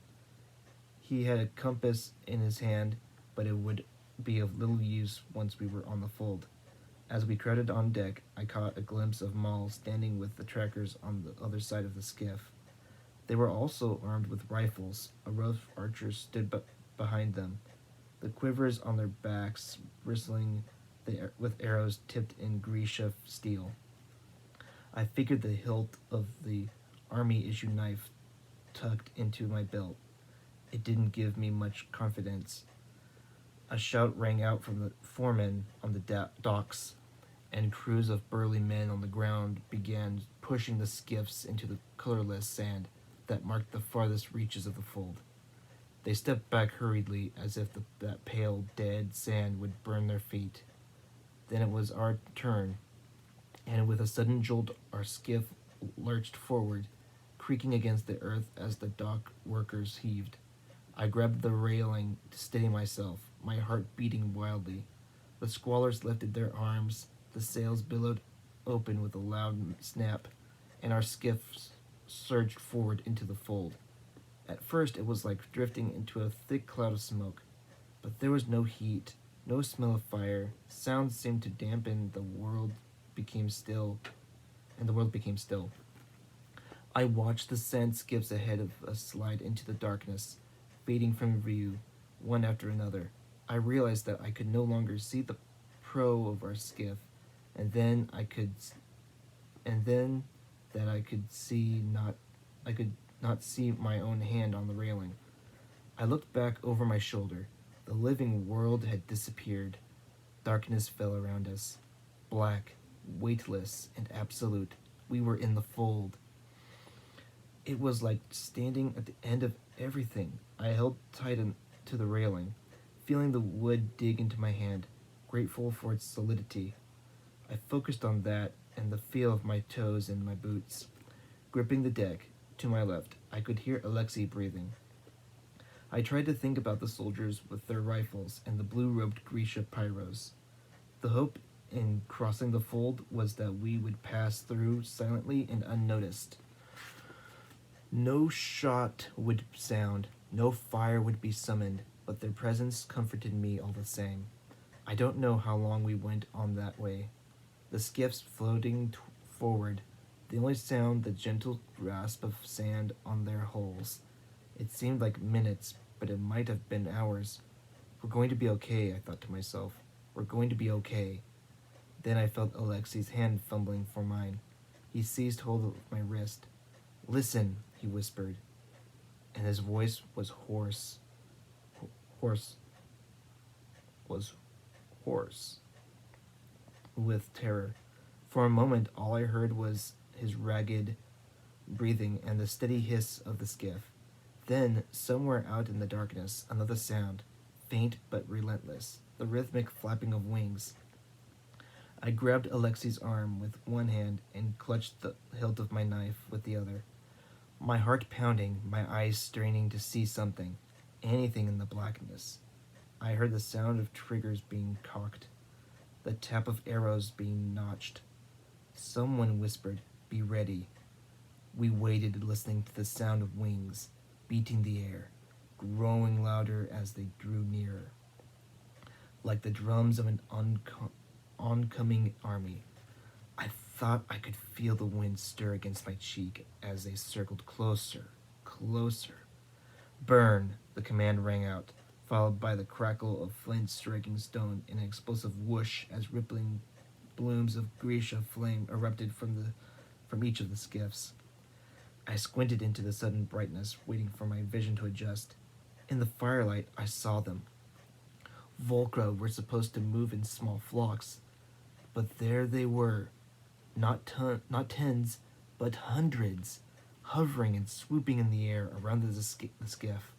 He had a compass in his hand, but it would be of little use once we were on the fold. As we crowded on deck, I caught a glimpse of Maul standing with the trackers on the other side of the skiff. They were also armed with rifles. A row of archers stood behind them, the quivers on their backs bristling with arrows tipped in Grisha steel. I figured the hilt of the army-issue knife tucked into my belt. It didn't give me much confidence. A shout rang out from the foreman on the docks, and crews of burly men on the ground began pushing the skiffs into the colorless sand that marked the farthest reaches of the fold. They stepped back hurriedly, as if that pale, dead sand would burn their feet. Then it was our turn, and with a sudden jolt our skiff lurched forward, creaking against the earth as the dock workers heaved. I grabbed the railing to steady myself, my heart beating wildly. The squallers lifted their arms, the sails billowed open with a loud snap, and our skiff surged forward into the fold. At first it was like drifting into a thick cloud of smoke, but there was no heat, no smell of fire. Sounds seemed to dampen, the world became still. I watched the sand skiffs ahead of us slide into the darkness, fading from view, one after another. I realized that I could no longer see the prow of our skiff, and that I could not see my own hand on the railing. I looked back over my shoulder. The living world had disappeared. Darkness fell around us. Black, weightless, and absolute. We were in the fold. It was like standing at the end of everything. I held tight to the railing, feeling the wood dig into my hand, grateful for its solidity. I focused on that and the feel of my toes in my boots. Gripping the deck, to my left, I could hear Alexei breathing. I tried to think about the soldiers with their rifles and the blue-robed Grisha pyros. The hope in crossing the fold was that we would pass through silently and unnoticed. No shot would sound, no fire would be summoned, but their presence comforted me all the same. I don't know how long we went on that way. The skiffs floating forward, the only sound the gentle rasp of sand on their hulls. It seemed like minutes, but it might have been hours. We're going to be okay, I thought to myself. We're going to be okay. Then I felt Alexei's hand fumbling for mine. He seized hold of my wrist. "Listen," he whispered, and his voice was hoarse. Hoarse with terror. For a moment, all I heard was his ragged breathing and the steady hiss of the skiff. Then, somewhere out in the darkness, another sound, faint but relentless, the rhythmic flapping of wings. I grabbed Alexei's arm with one hand and clutched the hilt of my knife with the other. My heart pounding, my eyes straining to see something, anything in the blackness. I heard the sound of triggers being cocked, the tap of arrows being notched. Someone whispered, "Be ready." We waited, listening to the sound of wings, beating the air, growing louder as they drew nearer, like the drums of an oncoming army. I thought I could feel the wind stir against my cheek as they circled closer, closer. "Burn!" the command rang out, followed by the crackle of flint striking stone in an explosive whoosh as rippling blooms of Grisha flame erupted from each of the skiffs. I squinted into the sudden brightness, waiting for my vision to adjust. In the firelight, I saw them. Volcra were supposed to move in small flocks, but there they were, not tens, but hundreds, hovering and swooping in the air around the skiff.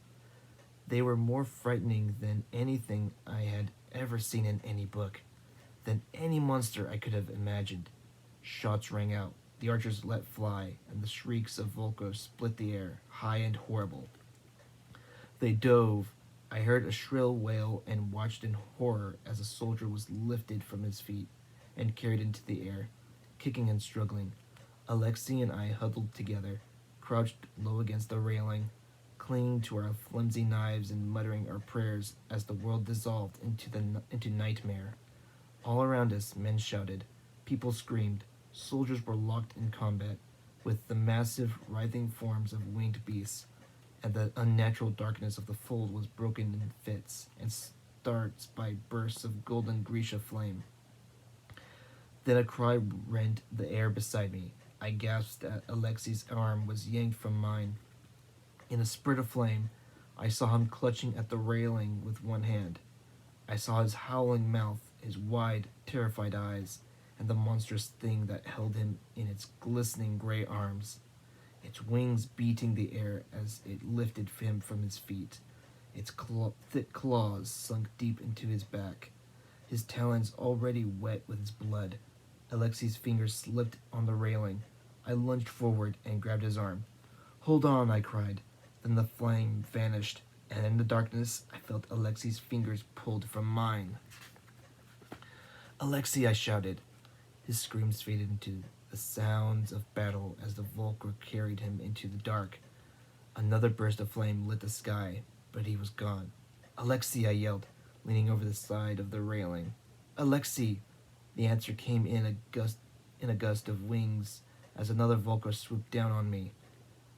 They were more frightening than anything I had ever seen in any book, than any monster I could have imagined. Shots rang out, the archers let fly, and the shrieks of Volcra split the air, high and horrible. They dove. I heard a shrill wail and watched in horror as a soldier was lifted from his feet and carried into the air, kicking and struggling. Alexei and I huddled together, crouched low against the railing, clinging to our flimsy knives and muttering our prayers as the world dissolved into nightmare. All around us, men shouted, people screamed, soldiers were locked in combat with the massive, writhing forms of winged beasts, and the unnatural darkness of the fold was broken in fits and starts by bursts of golden Grisha flame. Then a cry rent the air beside me. I gasped as Alexei's arm was yanked from mine. In a spurt of flame, I saw him clutching at the railing with one hand. I saw his howling mouth, his wide, terrified eyes, and the monstrous thing that held him in its glistening gray arms, its wings beating the air as it lifted him from his feet, its thick claws sunk deep into his back, his talons already wet with his blood. Alexei's fingers slipped on the railing. I lunged forward and grabbed his arm. "Hold on," I cried. Then the flame vanished, and in the darkness I felt Alexei's fingers pulled from mine. "Alexei," I shouted. His screams faded into the sounds of battle as the Volcra carried him into the dark. Another burst of flame lit the sky, but he was gone. "Alexei," I yelled, leaning over the side of the railing. "Alexei!" The answer came in a gust of wings as another Volcra swooped down on me.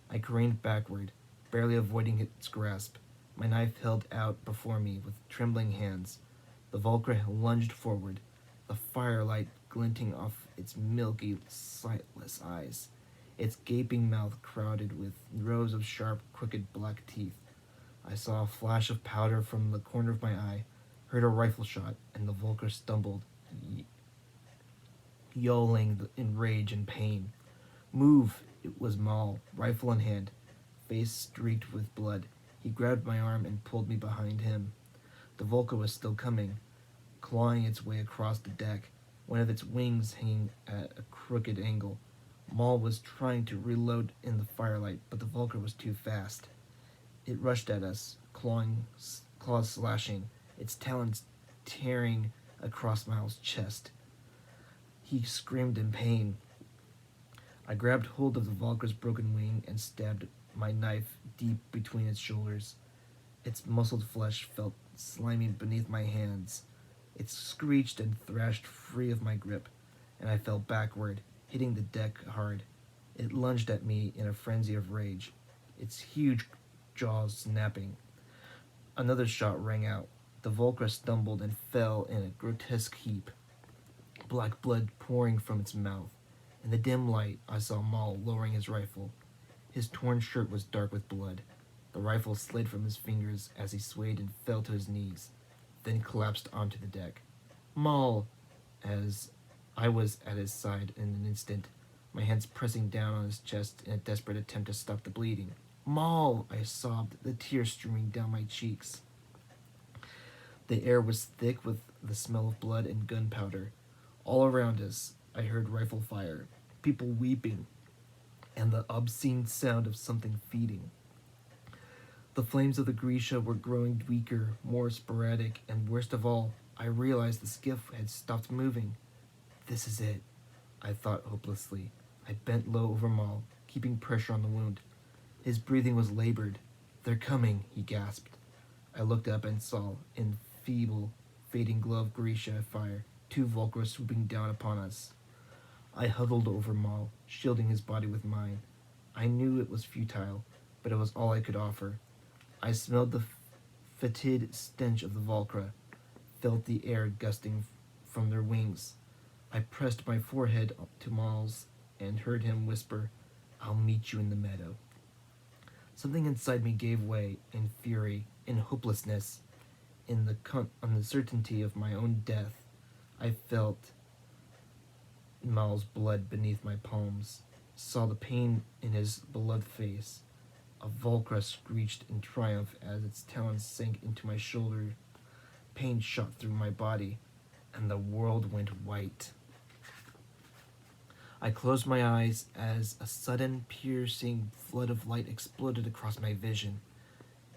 I careened backward, barely avoiding its grasp, my knife held out before me with trembling hands. The Volcra lunged forward, the firelight glinting off its milky, sightless eyes. its gaping mouth crowded with rows of sharp, crooked black teeth. I saw a flash of powder from the corner of my eye, heard a rifle shot, and the Volker stumbled, yowling in rage and pain. Move! It was Maul, rifle in hand, face streaked with blood. He grabbed my arm and pulled me behind him. The Volker was still coming, clawing its way across the deck, one of its wings hanging at a crooked angle. Maul was trying to reload in the firelight, but the Volker was too fast. It rushed at us, claws slashing, its talons tearing across Maul's chest. He screamed in pain. I grabbed hold of the Valkyre's broken wing and stabbed my knife deep between its shoulders. Its muscled flesh felt slimy beneath my hands. It screeched and thrashed free of my grip, and I fell backward, hitting the deck hard. It lunged at me in a frenzy of rage, its huge jaws snapping. Another shot rang out. The Volker stumbled and fell in a grotesque heap, black blood pouring from its mouth. In the dim light, I saw Maul lowering his rifle. His torn shirt was dark with blood. The rifle slid from his fingers as he swayed and fell to his knees, then collapsed onto the deck. Maul! As I was at his side in an instant, my hands pressing down on his chest in a desperate attempt to stop the bleeding. Maul! I sobbed, the tears streaming down my cheeks. The air was thick with the smell of blood and gunpowder. All around us, I heard rifle fire, people weeping, and the obscene sound of something feeding. The flames of the Grisha were growing weaker, more sporadic, and worst of all, I realized the skiff had stopped moving. This is it, I thought hopelessly. I bent low over Maul, keeping pressure on the wound. His breathing was labored. They're coming, he gasped. I looked up and saw, in feeble, fading glow of Grisha fire, 2 Volkers swooping down upon us. I huddled over Maul, shielding his body with mine. I knew it was futile, but it was all I could offer. I smelled the fetid stench of the Volkra, felt the air gusting from their wings. I pressed my forehead to Maul's and heard him whisper, "I'll meet you in the meadow." Something inside me gave way in fury, in hopelessness, in the uncertainty of my own death. I felt Maul's blood beneath my palms, saw the pain in his beloved face. A Volkra screeched in triumph as its talons sank into my shoulder. Pain shot through my body, and the world went white. I closed my eyes as a sudden, piercing flood of light exploded across my vision.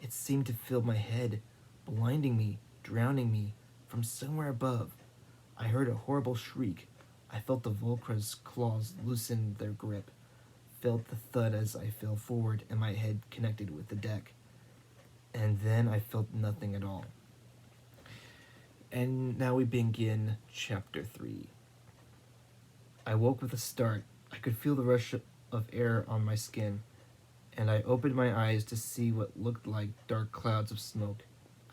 It seemed to fill my head, blinding me, drowning me, from somewhere above. I heard a horrible shriek. I felt the Volkra's claws loosen their grip, felt the thud as I fell forward and my head connected with the deck. And then I felt nothing at all. And now we begin Chapter 3. I woke with a start. I could feel the rush of air on my skin, and I opened my eyes to see what looked like dark clouds of smoke.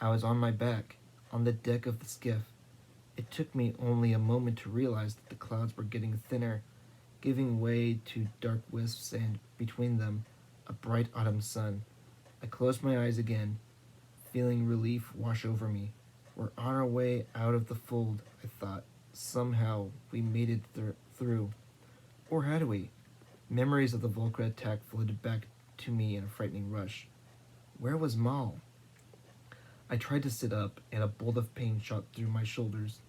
I was on my back, on the deck of the skiff. It took me only a moment to realize that the clouds were getting thinner, giving way to dark wisps, and between them, a bright autumn sun. I closed my eyes again, feeling relief wash over me. We're on our way out of the fold, I thought. Somehow, we made it through. Or had we? Memories of the Volkra attack floated back to me in a frightening rush. Where was Maul? I tried to sit up, and a bolt of pain shot through my shoulders.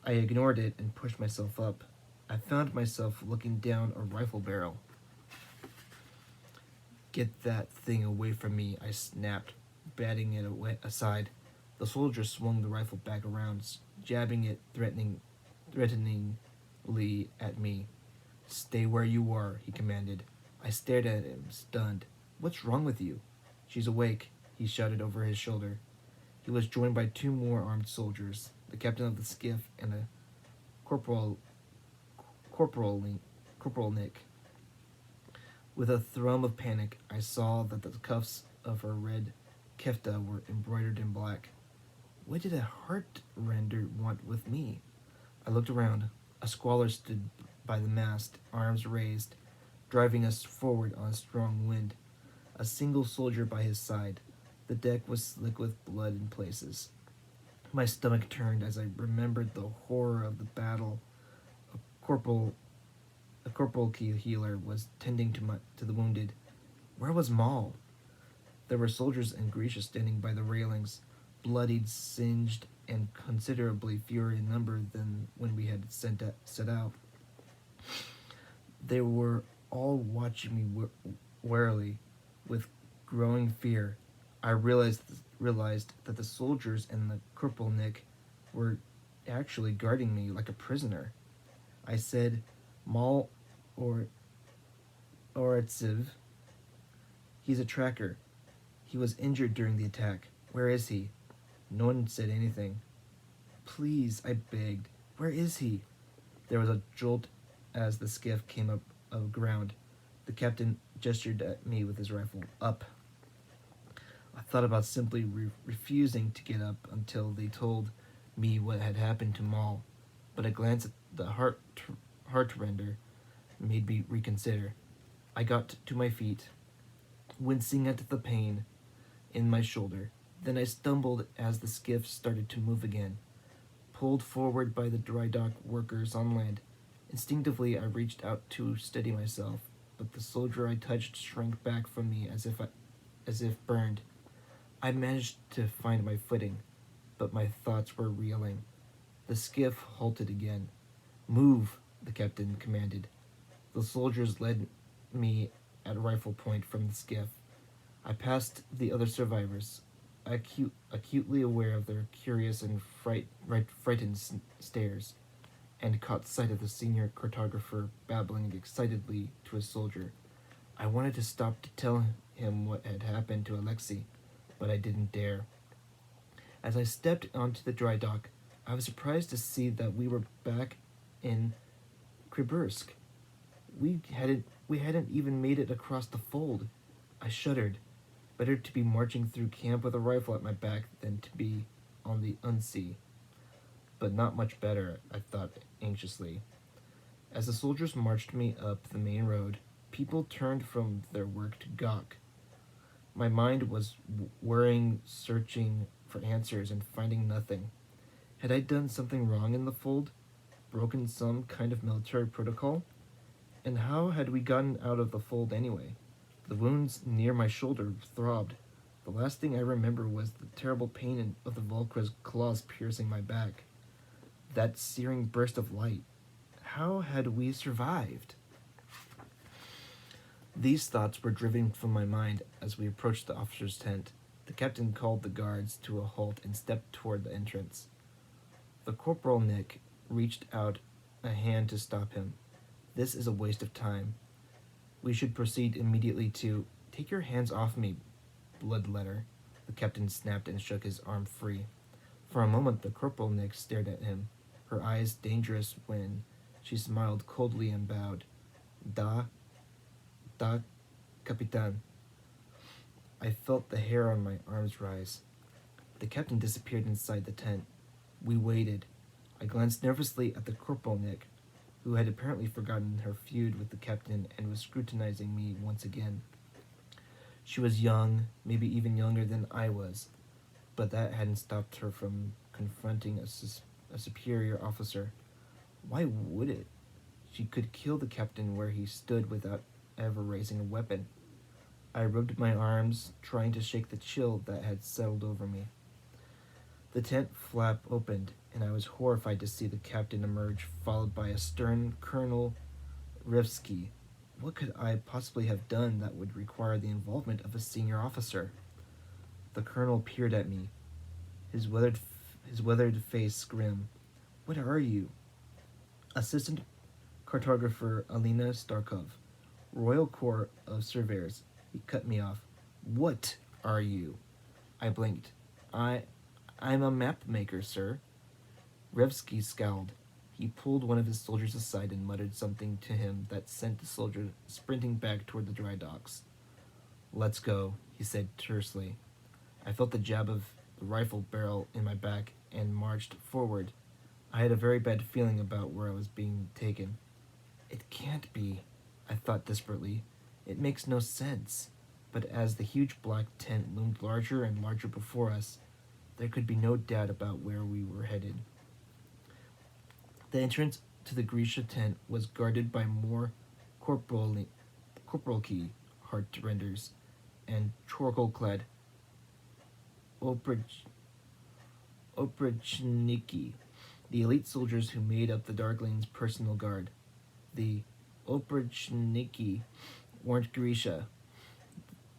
I ignored it and pushed myself up. I found myself looking down a rifle barrel. "Get that thing away from me," I snapped, batting it aside. The soldier swung the rifle back around, jabbing it threateningly at me. "Stay where you are," he commanded. I stared at him, stunned. "What's wrong with you?" "She's awake," he shouted over his shoulder. He was joined by 2 more armed soldiers, the captain of the skiff and a corporal Nick. With a thrum of panic, I saw that the cuffs of her red kefta were embroidered in black. What did a heart render want with me? I looked around. A squalor stood by the mast, arms raised, driving us forward on a strong wind. A single soldier by his side. The deck was slick with blood in places. My stomach turned as I remembered the horror of the battle. A corporal, a corporal healer was tending to the wounded. Where was Maul? There were soldiers and Grisha standing by the railings, bloodied, singed, and considerably fewer in number than when we had set out. They were all watching me warily, with growing fear. I realized that the soldiers and the cripple Nick were actually guarding me like a prisoner. I said, Mal or Oretsev. He's a tracker. He was injured during the attack. Where is he? No one said anything. Please, I begged. Where is he? There was a jolt as the skiff came up of ground. The captain gestured at me with his rifle. Up. I thought about simply refusing to get up until they told me what had happened to Maul, but a glance at the heart render made me reconsider. I got to my feet, wincing at the pain in my shoulder. Then I stumbled as the skiff started to move again, pulled forward by the dry dock workers on land. Instinctively, I reached out to steady myself, but the soldier I touched shrank back from me as if burned. I managed to find my footing, but my thoughts were reeling. The skiff halted again. Move, the captain commanded. The soldiers led me at rifle point from the skiff. I passed the other survivors, acutely aware of their curious and frightened stares, and caught sight of the senior cartographer babbling excitedly to a soldier. I wanted to stop to tell him what had happened to Alexei, but I didn't dare. As I stepped onto the dry dock, I was surprised to see that we were back in Kribursk. We hadn't even made it across the fold. I shuddered. Better to be marching through camp with a rifle at my back than to be on the unsea. But not much better, I thought anxiously. As the soldiers marched me up the main road, people turned from their work to gawk. My mind was worrying, searching for answers and finding nothing. Had I done something wrong in the fold? Broken some kind of military protocol? And how had we gotten out of the fold anyway? The wounds near my shoulder throbbed. The last thing I remember was the terrible pain of the Volkra's claws piercing my back. That searing burst of light. How had we survived? These thoughts were driven from my mind as we approached the officer's tent. The captain called the guards to a halt and stepped toward the entrance. The corporal Nick reached out a hand to stop him. This is a waste of time. We should proceed immediately to... Take your hands off me, bloodletter. The captain snapped and shook his arm free. For a moment the corporal Nick stared at him, her eyes dangerous when she smiled coldly and bowed. Da, Capitan. I felt the hair on my arms rise. The captain disappeared inside the tent. We waited. I glanced nervously at the corporal Nick, who had apparently forgotten her feud with the captain and was scrutinizing me once again. She was young, maybe even younger than I was, but that hadn't stopped her from confronting a superior officer. Why would it? She could kill the captain where he stood without ever raising a weapon. I rubbed my arms, trying to shake the chill that had settled over me. The tent flap opened, and I was horrified to see the captain emerge, followed by a stern Colonel Rivsky. What could I possibly have done that would require the involvement of a senior officer? The colonel peered at me, his weathered face grim. What are you? Assistant Cartographer Alina Starkov, Royal Corps of Surveyors. He cut me off. What are you? I blinked. I'm a map maker, sir. Revsky scowled. He pulled one of his soldiers aside and muttered something to him that sent the soldier sprinting back toward the dry docks. Let's go, he said tersely. I felt the jab of the rifle barrel in my back and marched forward. I had a very bad feeling about where I was being taken. It can't be, I thought desperately. It makes no sense. But as the huge black tent loomed larger and larger before us, there could be no doubt about where we were headed. The entrance to the Grisha tent was guarded by more corporalky hard renders and charcoal-clad oprichniki, the elite soldiers who made up the Darkling's personal guard. The oprichniki weren't Grisha,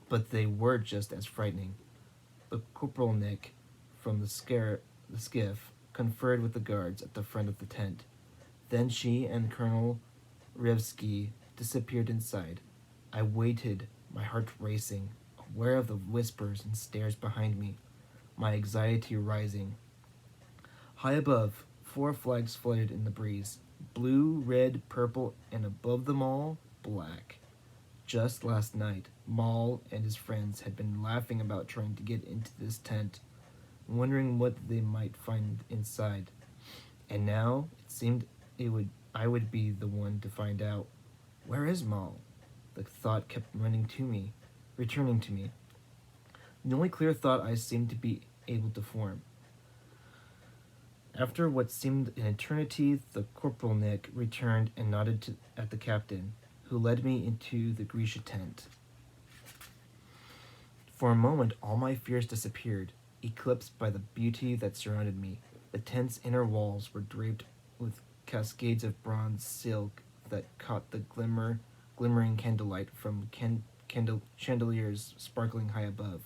but they were just as frightening. The corporalnik from the skiff conferred with the guards at the front of the tent. Then she and Colonel Revsky disappeared inside. I waited, my heart racing, aware of the whispers and stares behind me, my anxiety rising. High above, 4 flags fluttered in the breeze, blue, red, purple, and above them all, black. Just last night, Maul and his friends had been laughing about trying to get into this tent, wondering what they might find inside. And now, it seemed I would be the one to find out. Where is Maul? The thought kept returning to me. The only clear thought I seemed to be able to form. After what seemed an eternity, the corporalnik returned and nodded at the captain, who led me into the Grisha tent. For a moment, all my fears disappeared, eclipsed by the beauty that surrounded me. The tent's inner walls were draped with cascades of bronze silk that caught the glimmering candlelight from chandeliers sparkling high above.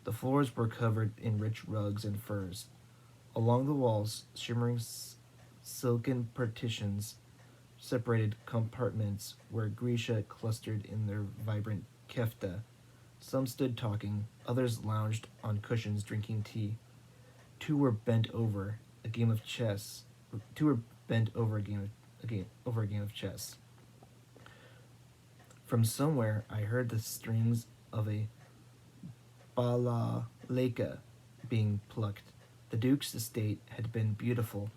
The floors were covered in rich rugs and furs. Along the walls, shimmering silken partitions separated compartments where Grisha clustered in their vibrant kefta. Some stood talking, others lounged on cushions drinking tea. Two were bent over a game of chess. From somewhere, I heard the strings of a balalaika being plucked. The Duke's estate had been beautiful,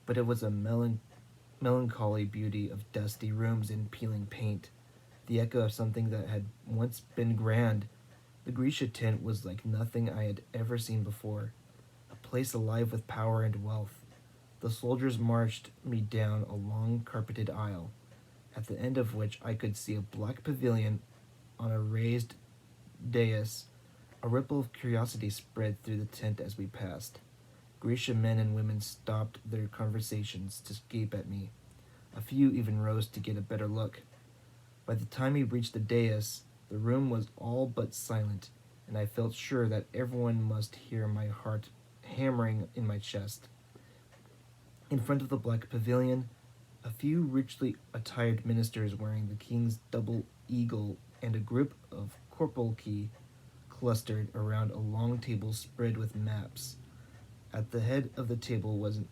but it was a melancholy beauty of dusty rooms and peeling paint, the echo of something that had once been grand. The Grisha tent was like nothing I had ever seen before, a place alive with power and wealth. The soldiers marched me down a long carpeted aisle, at the end of which I could see a black pavilion on a raised dais. A ripple of curiosity spread through the tent as we passed. Grisha men and women stopped their conversations to gape at me. A few even rose to get a better look. By the time we reached the dais, the room was all but silent, and I felt sure that everyone must hear my heart hammering in my chest. In front of the black pavilion, a few richly attired ministers wearing the king's double eagle and a group of corporalky clustered around a long table spread with maps. At the head of the table was an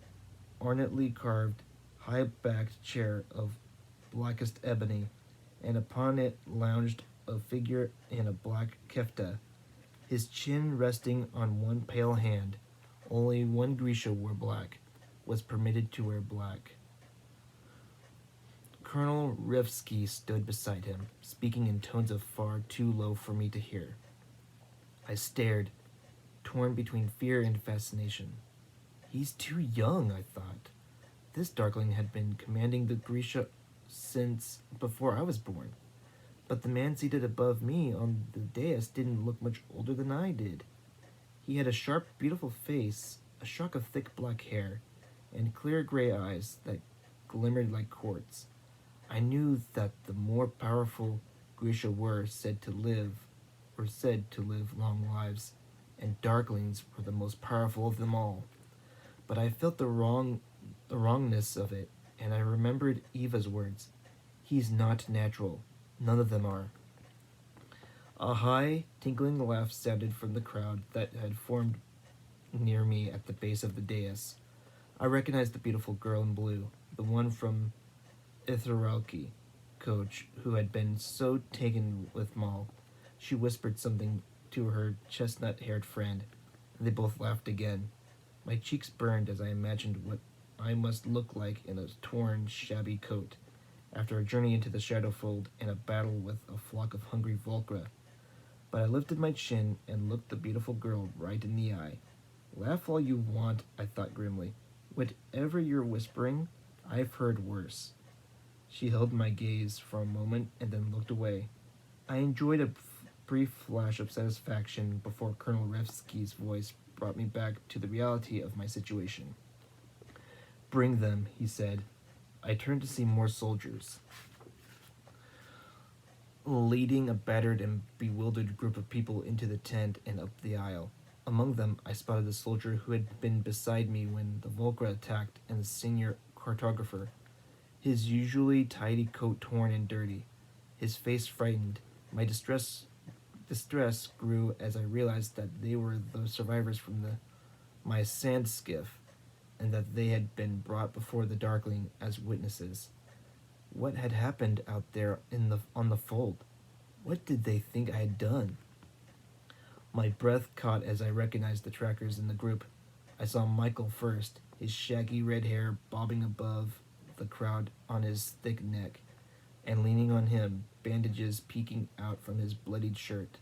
ornately carved, high-backed chair of blackest ebony, and upon it lounged a figure in a black kefta, his chin resting on one pale hand. Only one Grisha was permitted to wear black. Colonel Revsky stood beside him, speaking in tones of far too low for me to hear. I stared, torn between fear and fascination. He's too young, I thought. This Darkling had been commanding the Grisha since before I was born. But the man seated above me on the dais didn't look much older than I did. He had a sharp, beautiful face, a shock of thick black hair, and clear gray eyes that glimmered like quartz. I knew that the more powerful Grisha were said to live long lives, and Darklings were the most powerful of them all. But I felt the wrongness of it, and I remembered Eva's words. He's not natural. None of them are. A high, tinkling laugh sounded from the crowd that had formed near me at the base of the dais. I recognized the beautiful girl in blue, the one from Ithralki coach who had been so taken with Maul. She whispered something to her chestnut-haired friend, and they both laughed again. My cheeks burned as I imagined what I must look like in a torn, shabby coat, after a journey into the Shadowfold and a battle with a flock of hungry Volcra. But I lifted my chin and looked the beautiful girl right in the eye. Laugh all you want, I thought grimly. Whatever you're whispering, I've heard worse. She held my gaze for a moment and then looked away. I enjoyed a brief flash of satisfaction before Colonel Revsky's voice brought me back to the reality of my situation. Bring them, he said. I turned to see more soldiers, leading a battered and bewildered group of people into the tent and up the aisle. Among them, I spotted the soldier who had been beside me when the Volcra attacked and the senior cartographer, his usually tidy coat torn and dirty, his face frightened. My distress grew as I realized that they were the survivors from my sand skiff, and that they had been brought before the Darkling as witnesses. What had happened out there on the fold? What did they think I had done? My breath caught as I recognized the trackers in the group. I saw Michael first, his shaggy red hair bobbing above the crowd on his thick neck, and leaning on him, bandages peeking out from his bloodied shirt,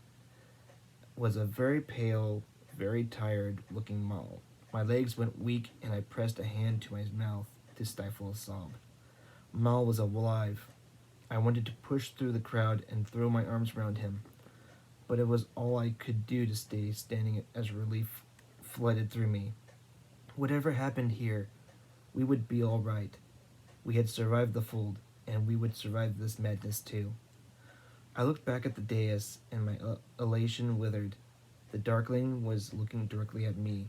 was a very pale, very tired-looking Mal. My legs went weak, and I pressed a hand to my mouth to stifle a sob. Mal was alive. I wanted to push through the crowd and throw my arms around him, but it was all I could do to stay standing as relief flooded through me. Whatever happened here, we would be all right. We had survived the fold, and we would survive this madness too. I looked back at the dais, and my elation withered. The Darkling was looking directly at me.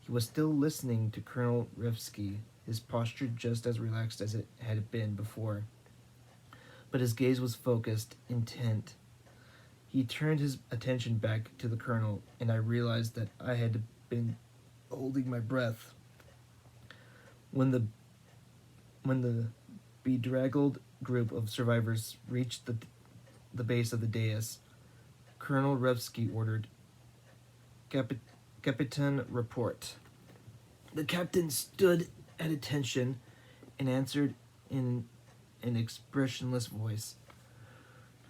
He was still listening to Colonel Revsky, his posture just as relaxed as it had been before. But his gaze was focused, intent. He turned his attention back to the colonel, and I realized that I had been holding my breath. When the bedraggled group of survivors reached the base of the dais, Colonel Revsky ordered, Capitan, report. The captain stood at attention and answered in an expressionless voice.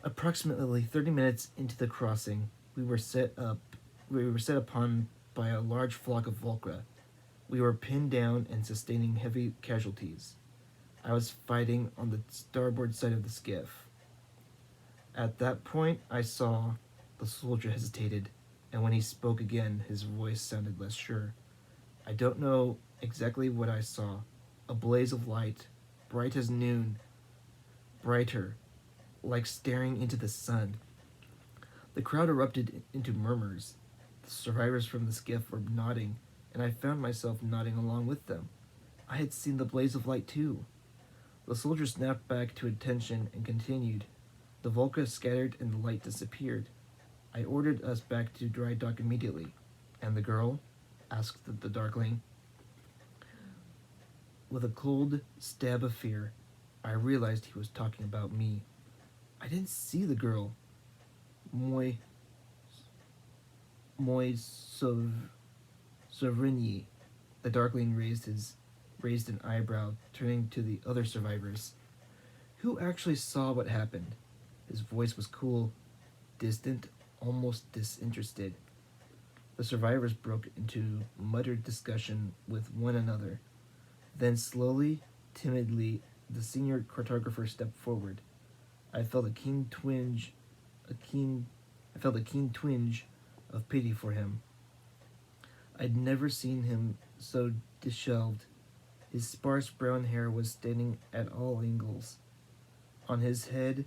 Approximately 30 minutes into the crossing, we were set upon by a large flock of Volcra. We were pinned down and sustaining heavy casualties. I was fighting on the starboard side of the skiff. At that point, I saw the soldier hesitated, and when he spoke again, his voice sounded less sure. I don't know exactly what I saw. A blaze of light, bright as noon, brighter, like staring into the sun. The crowd erupted into murmurs. The survivors from the skiff were nodding, and I found myself nodding along with them. I had seen the blaze of light too. The soldier snapped back to attention and continued. The Volca scattered and the light disappeared. I ordered us back to dry dock immediately. And the girl? Asked the Darkling. With a cold stab of fear, I realized he was talking about me. I didn't see the girl. Moi Sovereignty. The Darkling raised an eyebrow, turning to the other survivors. Who actually saw what happened? His voice was cool, distant, almost disinterested. The survivors broke into muttered discussion with one another. Then slowly, timidly, the senior cartographer stepped forward. I felt a keen twinge of pity for him. I'd never seen him so disheveled. His sparse brown hair was standing at all angles. On his head,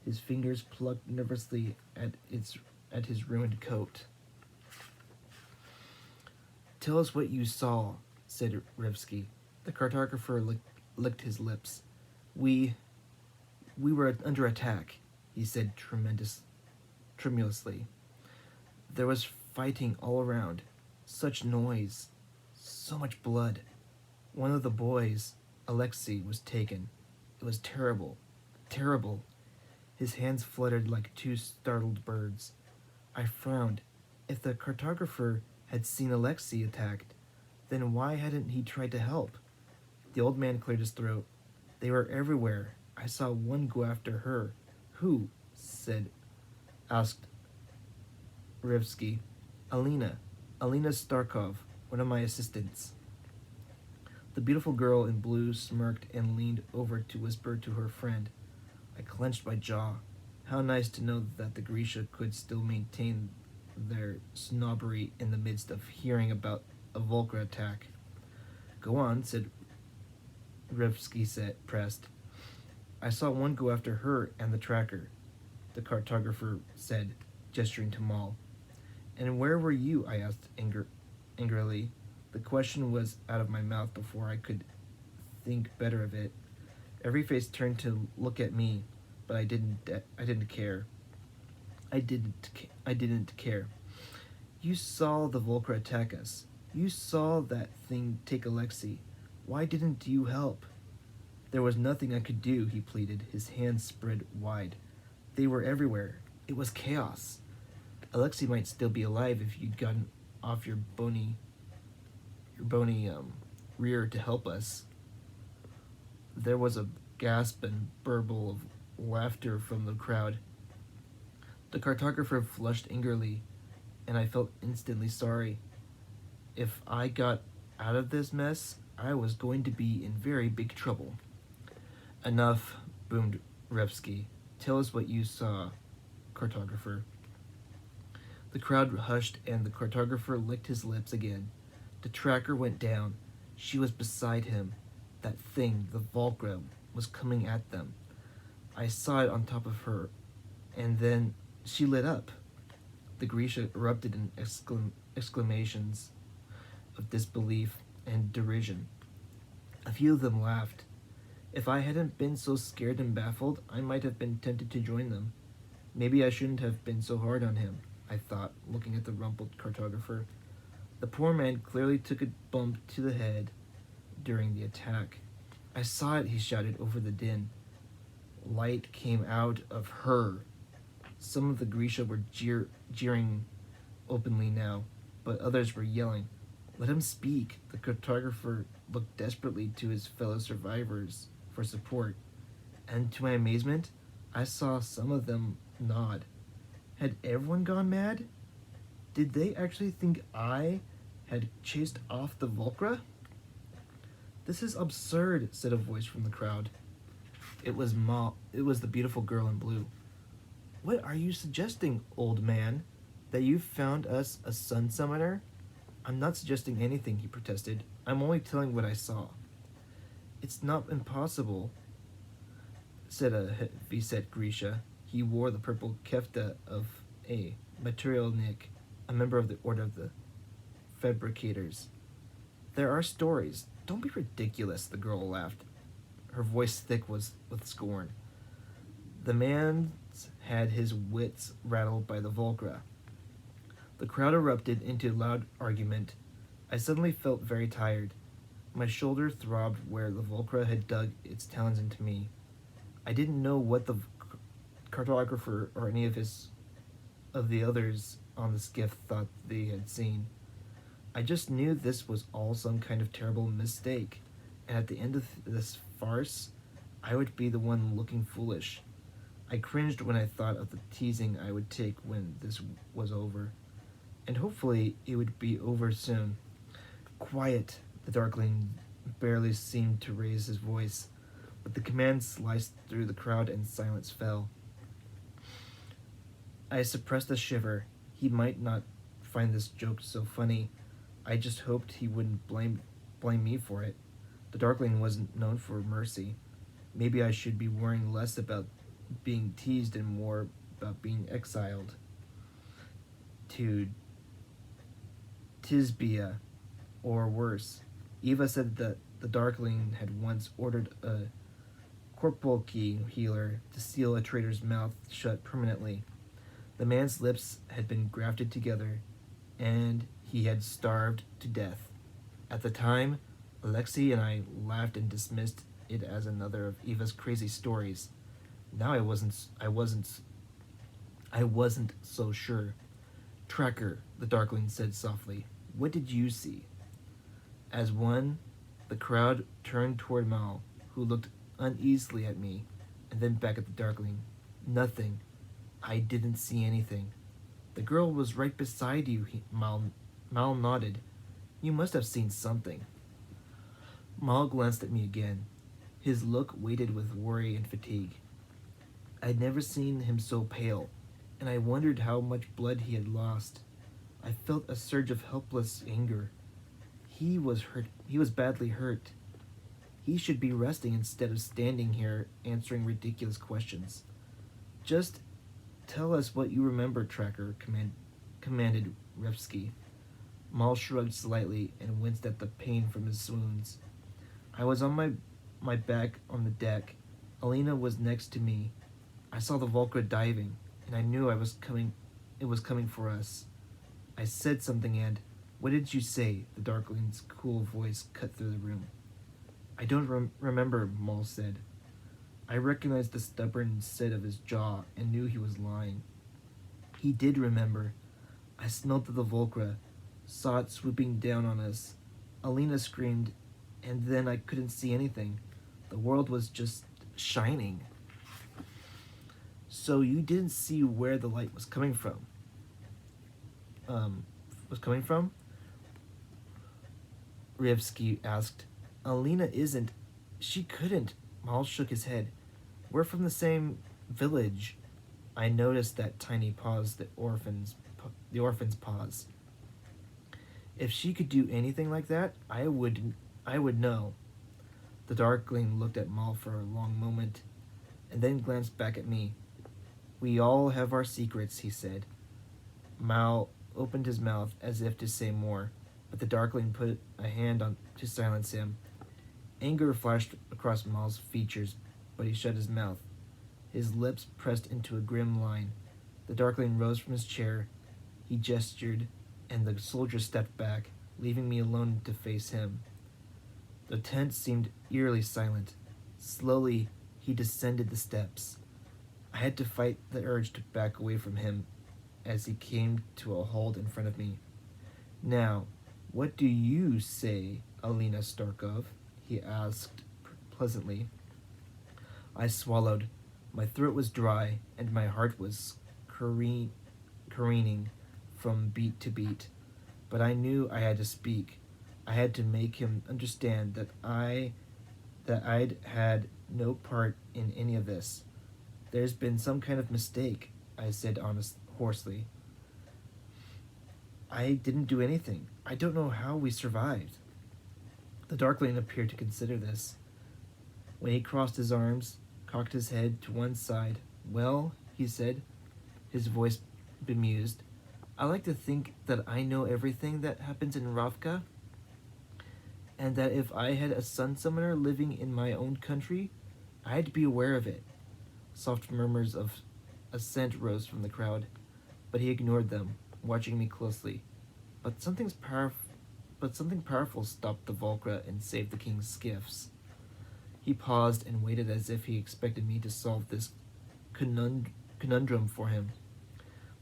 his fingers plucked nervously at his ruined coat. Tell us what you saw, said Revsky. The cartographer licked his lips. We were under attack, he said tremulously. There was fighting all around. Such noise. So much blood. One of the boys, Alexei, was taken. It was terrible. Terrible. His hands fluttered like two startled birds. I frowned. If the cartographer had seen Alexei attacked, then why hadn't he tried to help? The old man cleared his throat. They were everywhere. I saw one go after her. Who? Asked Rivsky. Alina. Alina Starkov, one of my assistants. The beautiful girl in blue smirked and leaned over to whisper to her friend. I clenched my jaw. How nice to know that the Grisha could still maintain their snobbery in the midst of hearing about a Volcra attack. Go on, pressed. I saw one go after her and the tracker, the cartographer said, gesturing to Maul. And where were you? I asked angrily. The question was out of my mouth before I could think better of it. Every face turned to look at me, but I didn't care. I didn't care. You saw the Volcra attack us. You saw that thing take Alexei. Why didn't you help? There was nothing I could do, he pleaded, his hands spread wide. They were everywhere. It was chaos. Alexei might still be alive if you'd gotten off your bony rear to help us. There was a gasp and burble of laughter from the crowd. The cartographer flushed angrily, and I felt instantly sorry. If I got out of this mess, I was going to be in very big trouble. Enough, boomed Revsky. Tell us what you saw, cartographer. The crowd hushed, and the cartographer licked his lips again. The tracker went down. She was beside him. That thing, the Volcra, was coming at them. I saw it on top of her, and then she lit up. The Grisha erupted in exclamations of disbelief and derision. A few of them laughed. If I hadn't been so scared and baffled, I might have been tempted to join them. Maybe I shouldn't have been so hard on him, I thought, looking at the rumpled cartographer. The poor man clearly took a bump to the head during the attack. I saw it, he shouted over the din. Light came out of her. Some of the Grisha were jeering openly now, but others were yelling. Let him speak. The cartographer looked desperately to his fellow survivors for support, and to my amazement, I saw some of them nod. Had everyone gone mad? Did they actually think I had chased off the Volcra? This is absurd, said a voice from the crowd. It was the beautiful girl in blue. What are you suggesting, old man? That you found us a sun summoner? I'm not suggesting anything, he protested. I'm only telling what I saw. It's not impossible, said a heavy-set Grisha. He wore the purple kefta of a materialnik, a member of the Order of the Fabricators. There are stories. Don't be ridiculous, the girl laughed. Her voice thick with scorn. The man's had his wits rattled by the Volcra. The crowd erupted into loud argument. I suddenly felt very tired. My shoulder throbbed where the Volcra had dug its talons into me. I didn't know what the cartographer or any of the others on the skiff thought they had seen. I just knew this was all some kind of terrible mistake, and at the end of this farce, I would be the one looking foolish. I cringed when I thought of the teasing I would take when this was over. And hopefully it would be over soon. Quiet, the Darkling barely seemed to raise his voice, but the command sliced through the crowd and silence fell. I suppressed a shiver. He might not find this joke so funny. I just hoped he wouldn't blame me for it. The Darkling wasn't known for mercy. Maybe I should be worrying less about being teased and more about being exiled to Tisbia, or worse. Eva said that the Darkling had once ordered a Korpolki healer to seal a traitor's mouth shut permanently. The man's lips had been grafted together, and he had starved to death. At the time, Alexei and I laughed and dismissed it as another of Eva's crazy stories. Now I wasn't so sure. Tracker, the Darkling said softly. What did you see? As one, the crowd turned toward Mal, who looked uneasily at me. and then back at the darkling. Nothing. I didn't see anything. The girl was right beside you, Mal nodded. You must have seen something. Mal glanced at me again. His look weighted with worry and fatigue. I'd never seen him so pale, and I wondered how much blood he had lost. I felt a surge of helpless anger. He was hurt. He was badly hurt. He should be resting instead of standing here answering ridiculous questions. Just tell us what you remember, Tracker, commanded Revsky. Mal shrugged slightly and winced at the pain from his wounds. I was on my back on the deck. Alina was next to me. I saw the Volcra diving, and I knew it was coming for us. I said something and, what did you say? The Darkling's cool voice cut through the room. I don't remember, Mal said. I recognized the stubborn set of his jaw and knew he was lying. He did remember. I smelled the Volcra, saw it swooping down on us. Alina screamed, and then I couldn't see anything. The world was just shining. So you didn't see where the light was coming from? Revsky asked. Alina isn't. She couldn't. Mal shook his head. We're from the same village. I noticed that tiny pause, the orphan's pause. If she could do anything like that, I would know. The Darkling looked at Mal for a long moment, and then glanced back at me. We all have our secrets, he said. Mal opened his mouth as if to say more, but the Darkling put a hand on to silence him. Anger flashed across Mal's features, but he shut his mouth. His lips pressed into a grim line. The Darkling rose from his chair. He gestured, and the soldier stepped back, leaving me alone to face him. The tent seemed eerily silent. Slowly, he descended the steps. I had to fight the urge to back away from him as he came to a halt in front of me. Now, what do you say, Alina Starkov? He asked pleasantly. I swallowed. My throat was dry, and my heart was careening from beat to beat. But I knew I had to speak. I had to make him understand that I'd had no part in any of this. There's been some kind of mistake, I said hoarsely. I didn't do anything. I don't know how we survived. The Darkling appeared to consider this. When he crossed his arms, cocked his head to one side, well, he said, his voice bemused, I like to think that I know everything that happens in Ravka, and that if I had a sun summoner living in my own country, I'd be aware of it. Soft murmurs of assent rose from the crowd, but he ignored them, watching me closely. But something powerful stopped the Volcra and saved the king's skiffs. He paused and waited as if he expected me to solve this conundrum for him.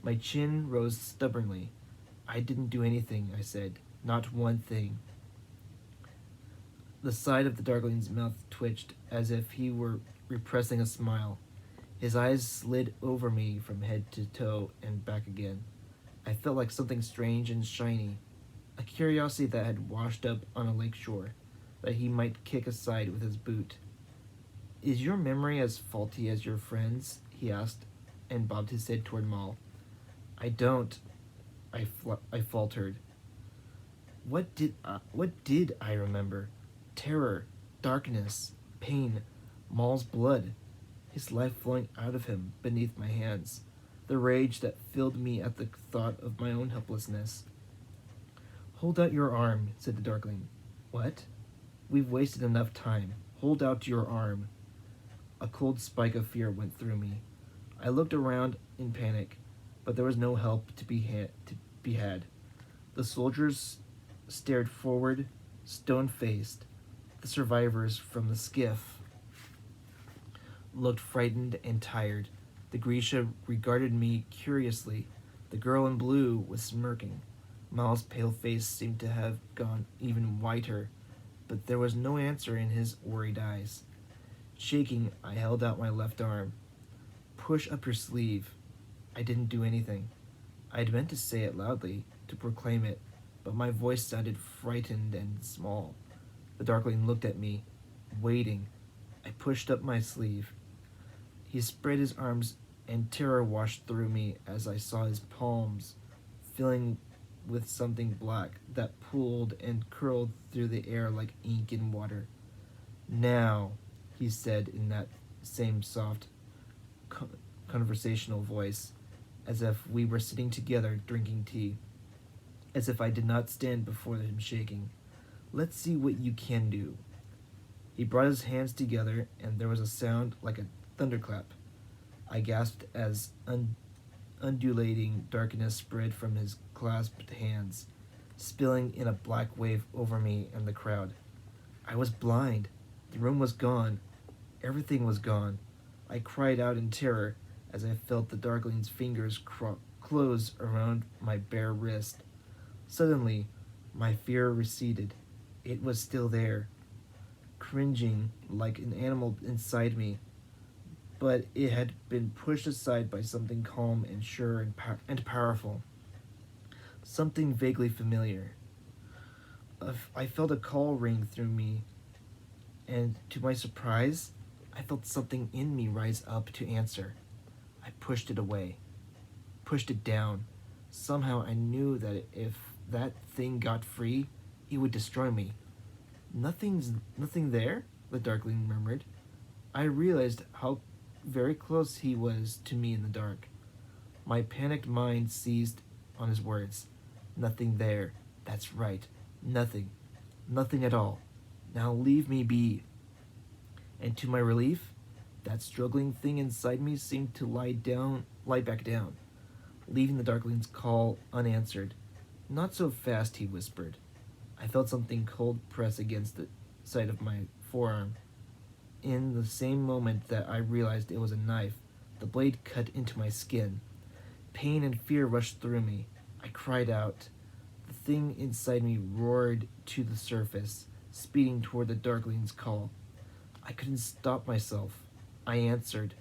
My chin rose stubbornly. I didn't do anything, I said. Not one thing. The side of the Darkling's mouth twitched as if he were repressing a smile. His eyes slid over me from head to toe and back again. I felt like something strange and shiny, a curiosity that had washed up on a lakeshore, that he might kick aside with his boot. Is your memory as faulty as your friend's? He asked, and bobbed his head toward Mal. I don't, I faltered. What did I remember? Terror, darkness, pain, Mal's blood, his life flowing out of him beneath my hands, the rage that filled me at the thought of my own helplessness. Hold out your arm, said the Darkling. What? We've wasted enough time. Hold out your arm. A cold spike of fear went through me. I looked around in panic, but there was no help to be had. The soldiers stared forward, stone-faced. The survivors from the skiff looked frightened and tired. The Grisha regarded me curiously. The girl in blue was smirking. Mal's pale face seemed to have gone even whiter, but there was no answer in his worried eyes. Shaking, I held out my left arm. Push up your sleeve. I didn't do anything. I had meant to say it loudly, to proclaim it, but my voice sounded frightened and small. The Darkling looked at me, waiting. I pushed up my sleeve. He spread his arms, and terror washed through me as I saw his palms filling with something black that pooled and curled through the air like ink in water. Now, he said in that same soft, conversational voice, as if we were sitting together drinking tea, as if I did not stand before him shaking. Let's see what you can do. He brought his hands together, and there was a sound like a thunderclap. I gasped as undulating darkness spread from his clasped hands, spilling in a black wave over me and the crowd. I was blind. The room was gone. Everything was gone. I cried out in terror as I felt the Darkling's fingers close around my bare wrist. Suddenly, my fear receded. It was still there, cringing like an animal inside me, but it had been pushed aside by something calm and sure and powerful, something vaguely familiar. I felt a call ring through me, and to my surprise, I felt something in me rise up to answer. I pushed it away, pushed it down. Somehow I knew that if that thing got free, it would destroy me. Nothing there, the Darkling murmured. I realized how very close he was to me in the dark. My panicked mind seized on his words. Nothing there. That's right. Nothing. Nothing at all. Now leave me be. And to my relief, that struggling thing inside me seemed to lie back down, leaving the Darkling's call unanswered. Not so fast, he whispered. I felt something cold press against the side of my forearm. In the same moment that I realized it was a knife, the blade cut into my skin. Pain and fear rushed through me. I cried out. The thing inside me roared to the surface, speeding toward the Darkling's call. I couldn't stop myself. I answered.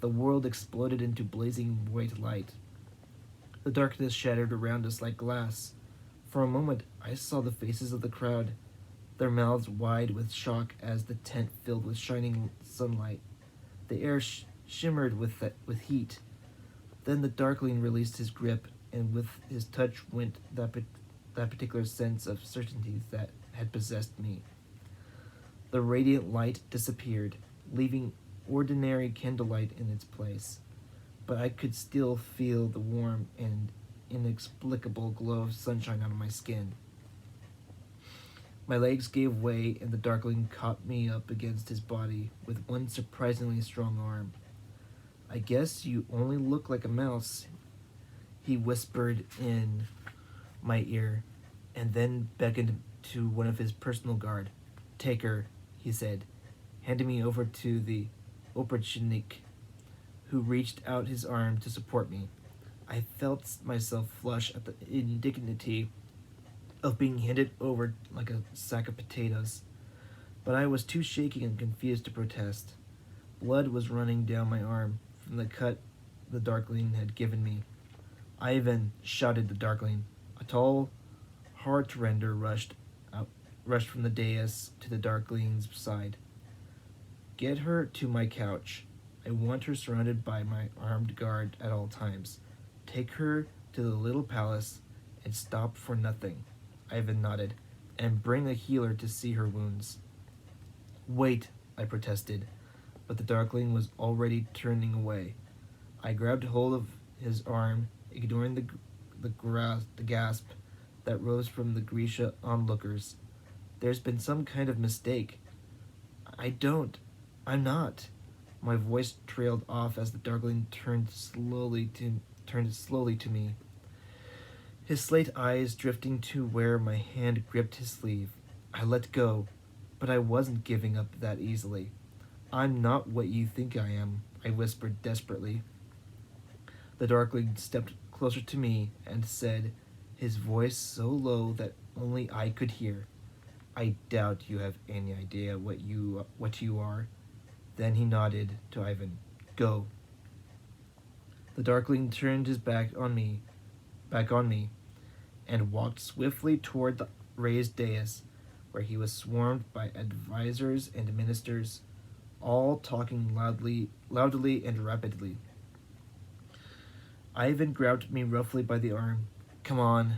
The world exploded into blazing white light. The darkness shattered around us like glass. For a moment, I saw the faces of the crowd, their mouths wide with shock as the tent filled with shining sunlight. The air shimmered with heat. Then the Darkling released his grip, and with his touch went that particular sense of certainty that had possessed me. The radiant light disappeared, leaving ordinary candlelight in its place, but I could still feel the warm and inexplicable glow of sunshine on my skin. My legs gave way, and the Darkling caught me up against his body with one surprisingly strong arm. I guess you only look like a mouse, he whispered in my ear, and then beckoned to one of his personal guard. Take her, he said, handing me over to the Oprachnik, who reached out his arm to support me. I felt myself flush at the indignity of being handed over like a sack of potatoes, but I was too shaky and confused to protest. Blood was running down my arm from the cut the Darkling had given me. Ivan, shouted the Darkling. A tall heart-render rushed from the dais to the Darkling's side. Get her to my couch. I want her surrounded by my armed guard at all times. Take her to the little palace and stop for nothing. Ivan nodded. And bring a healer to see her wounds. Wait, I protested, but the Darkling was already turning away. I grabbed hold of his arm, ignoring the gasp that rose from the Grisha onlookers. There's been some kind of mistake. I'm not. My voice trailed off as the Darkling turned slowly to me, his slate eyes drifting to where my hand gripped his sleeve. I let go, but I wasn't giving up that easily. I'm not what you think I am, I whispered desperately. The Darkling stepped closer to me and said, his voice so low that only I could hear, I doubt you have any idea what you are. Then he nodded to Ivan. Go. The Darkling turned his back on me, and walked swiftly toward the raised dais, where he was swarmed by advisors and ministers, all talking loudly and rapidly. Ivan grabbed me roughly by the arm. Come on.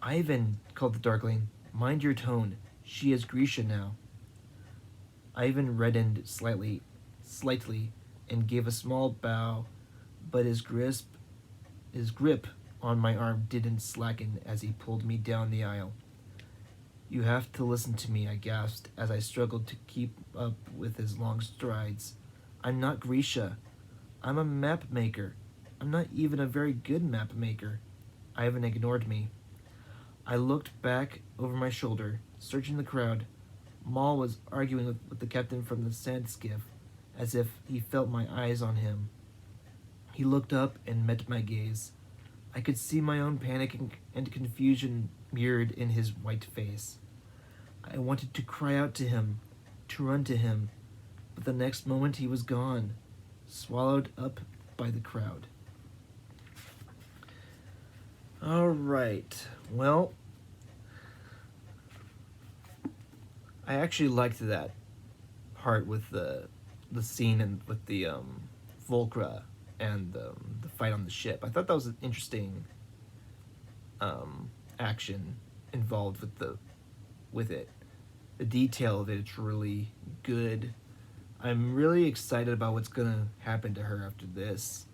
Ivan, called the Darkling, mind your tone. She is Grisha now. Ivan reddened slightly, and gave a small bow, but his grip on my arm didn't slacken as he pulled me down the aisle. You have to listen to me, I gasped as I struggled to keep up with his long strides. I'm not Grisha. I'm a map maker. I'm not even a very good map maker. Ivan ignored me. I looked back over my shoulder, searching the crowd. Maul was arguing with the captain from the sand skiff, as if he felt my eyes on him. He looked up and met my gaze. I could see my own panic and confusion mirrored in his white face. I wanted to cry out to him, to run to him, but the next moment he was gone, swallowed up by the crowd. All right, well, I actually liked that part with the scene and with the Volcra and the fight on the ship. I thought that was an interesting action involved with it. The detail of it's really good. I'm really excited about what's gonna happen to her after this,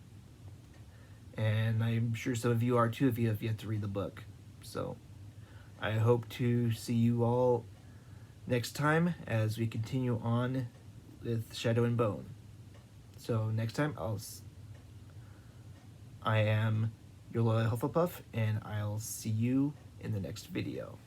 and I'm sure some of you are too if you have yet to read the book. So I hope to see you all next time as we continue on with Shadow and Bone. So next time I am your loyal Hufflepuff, and I'll see you in the next video.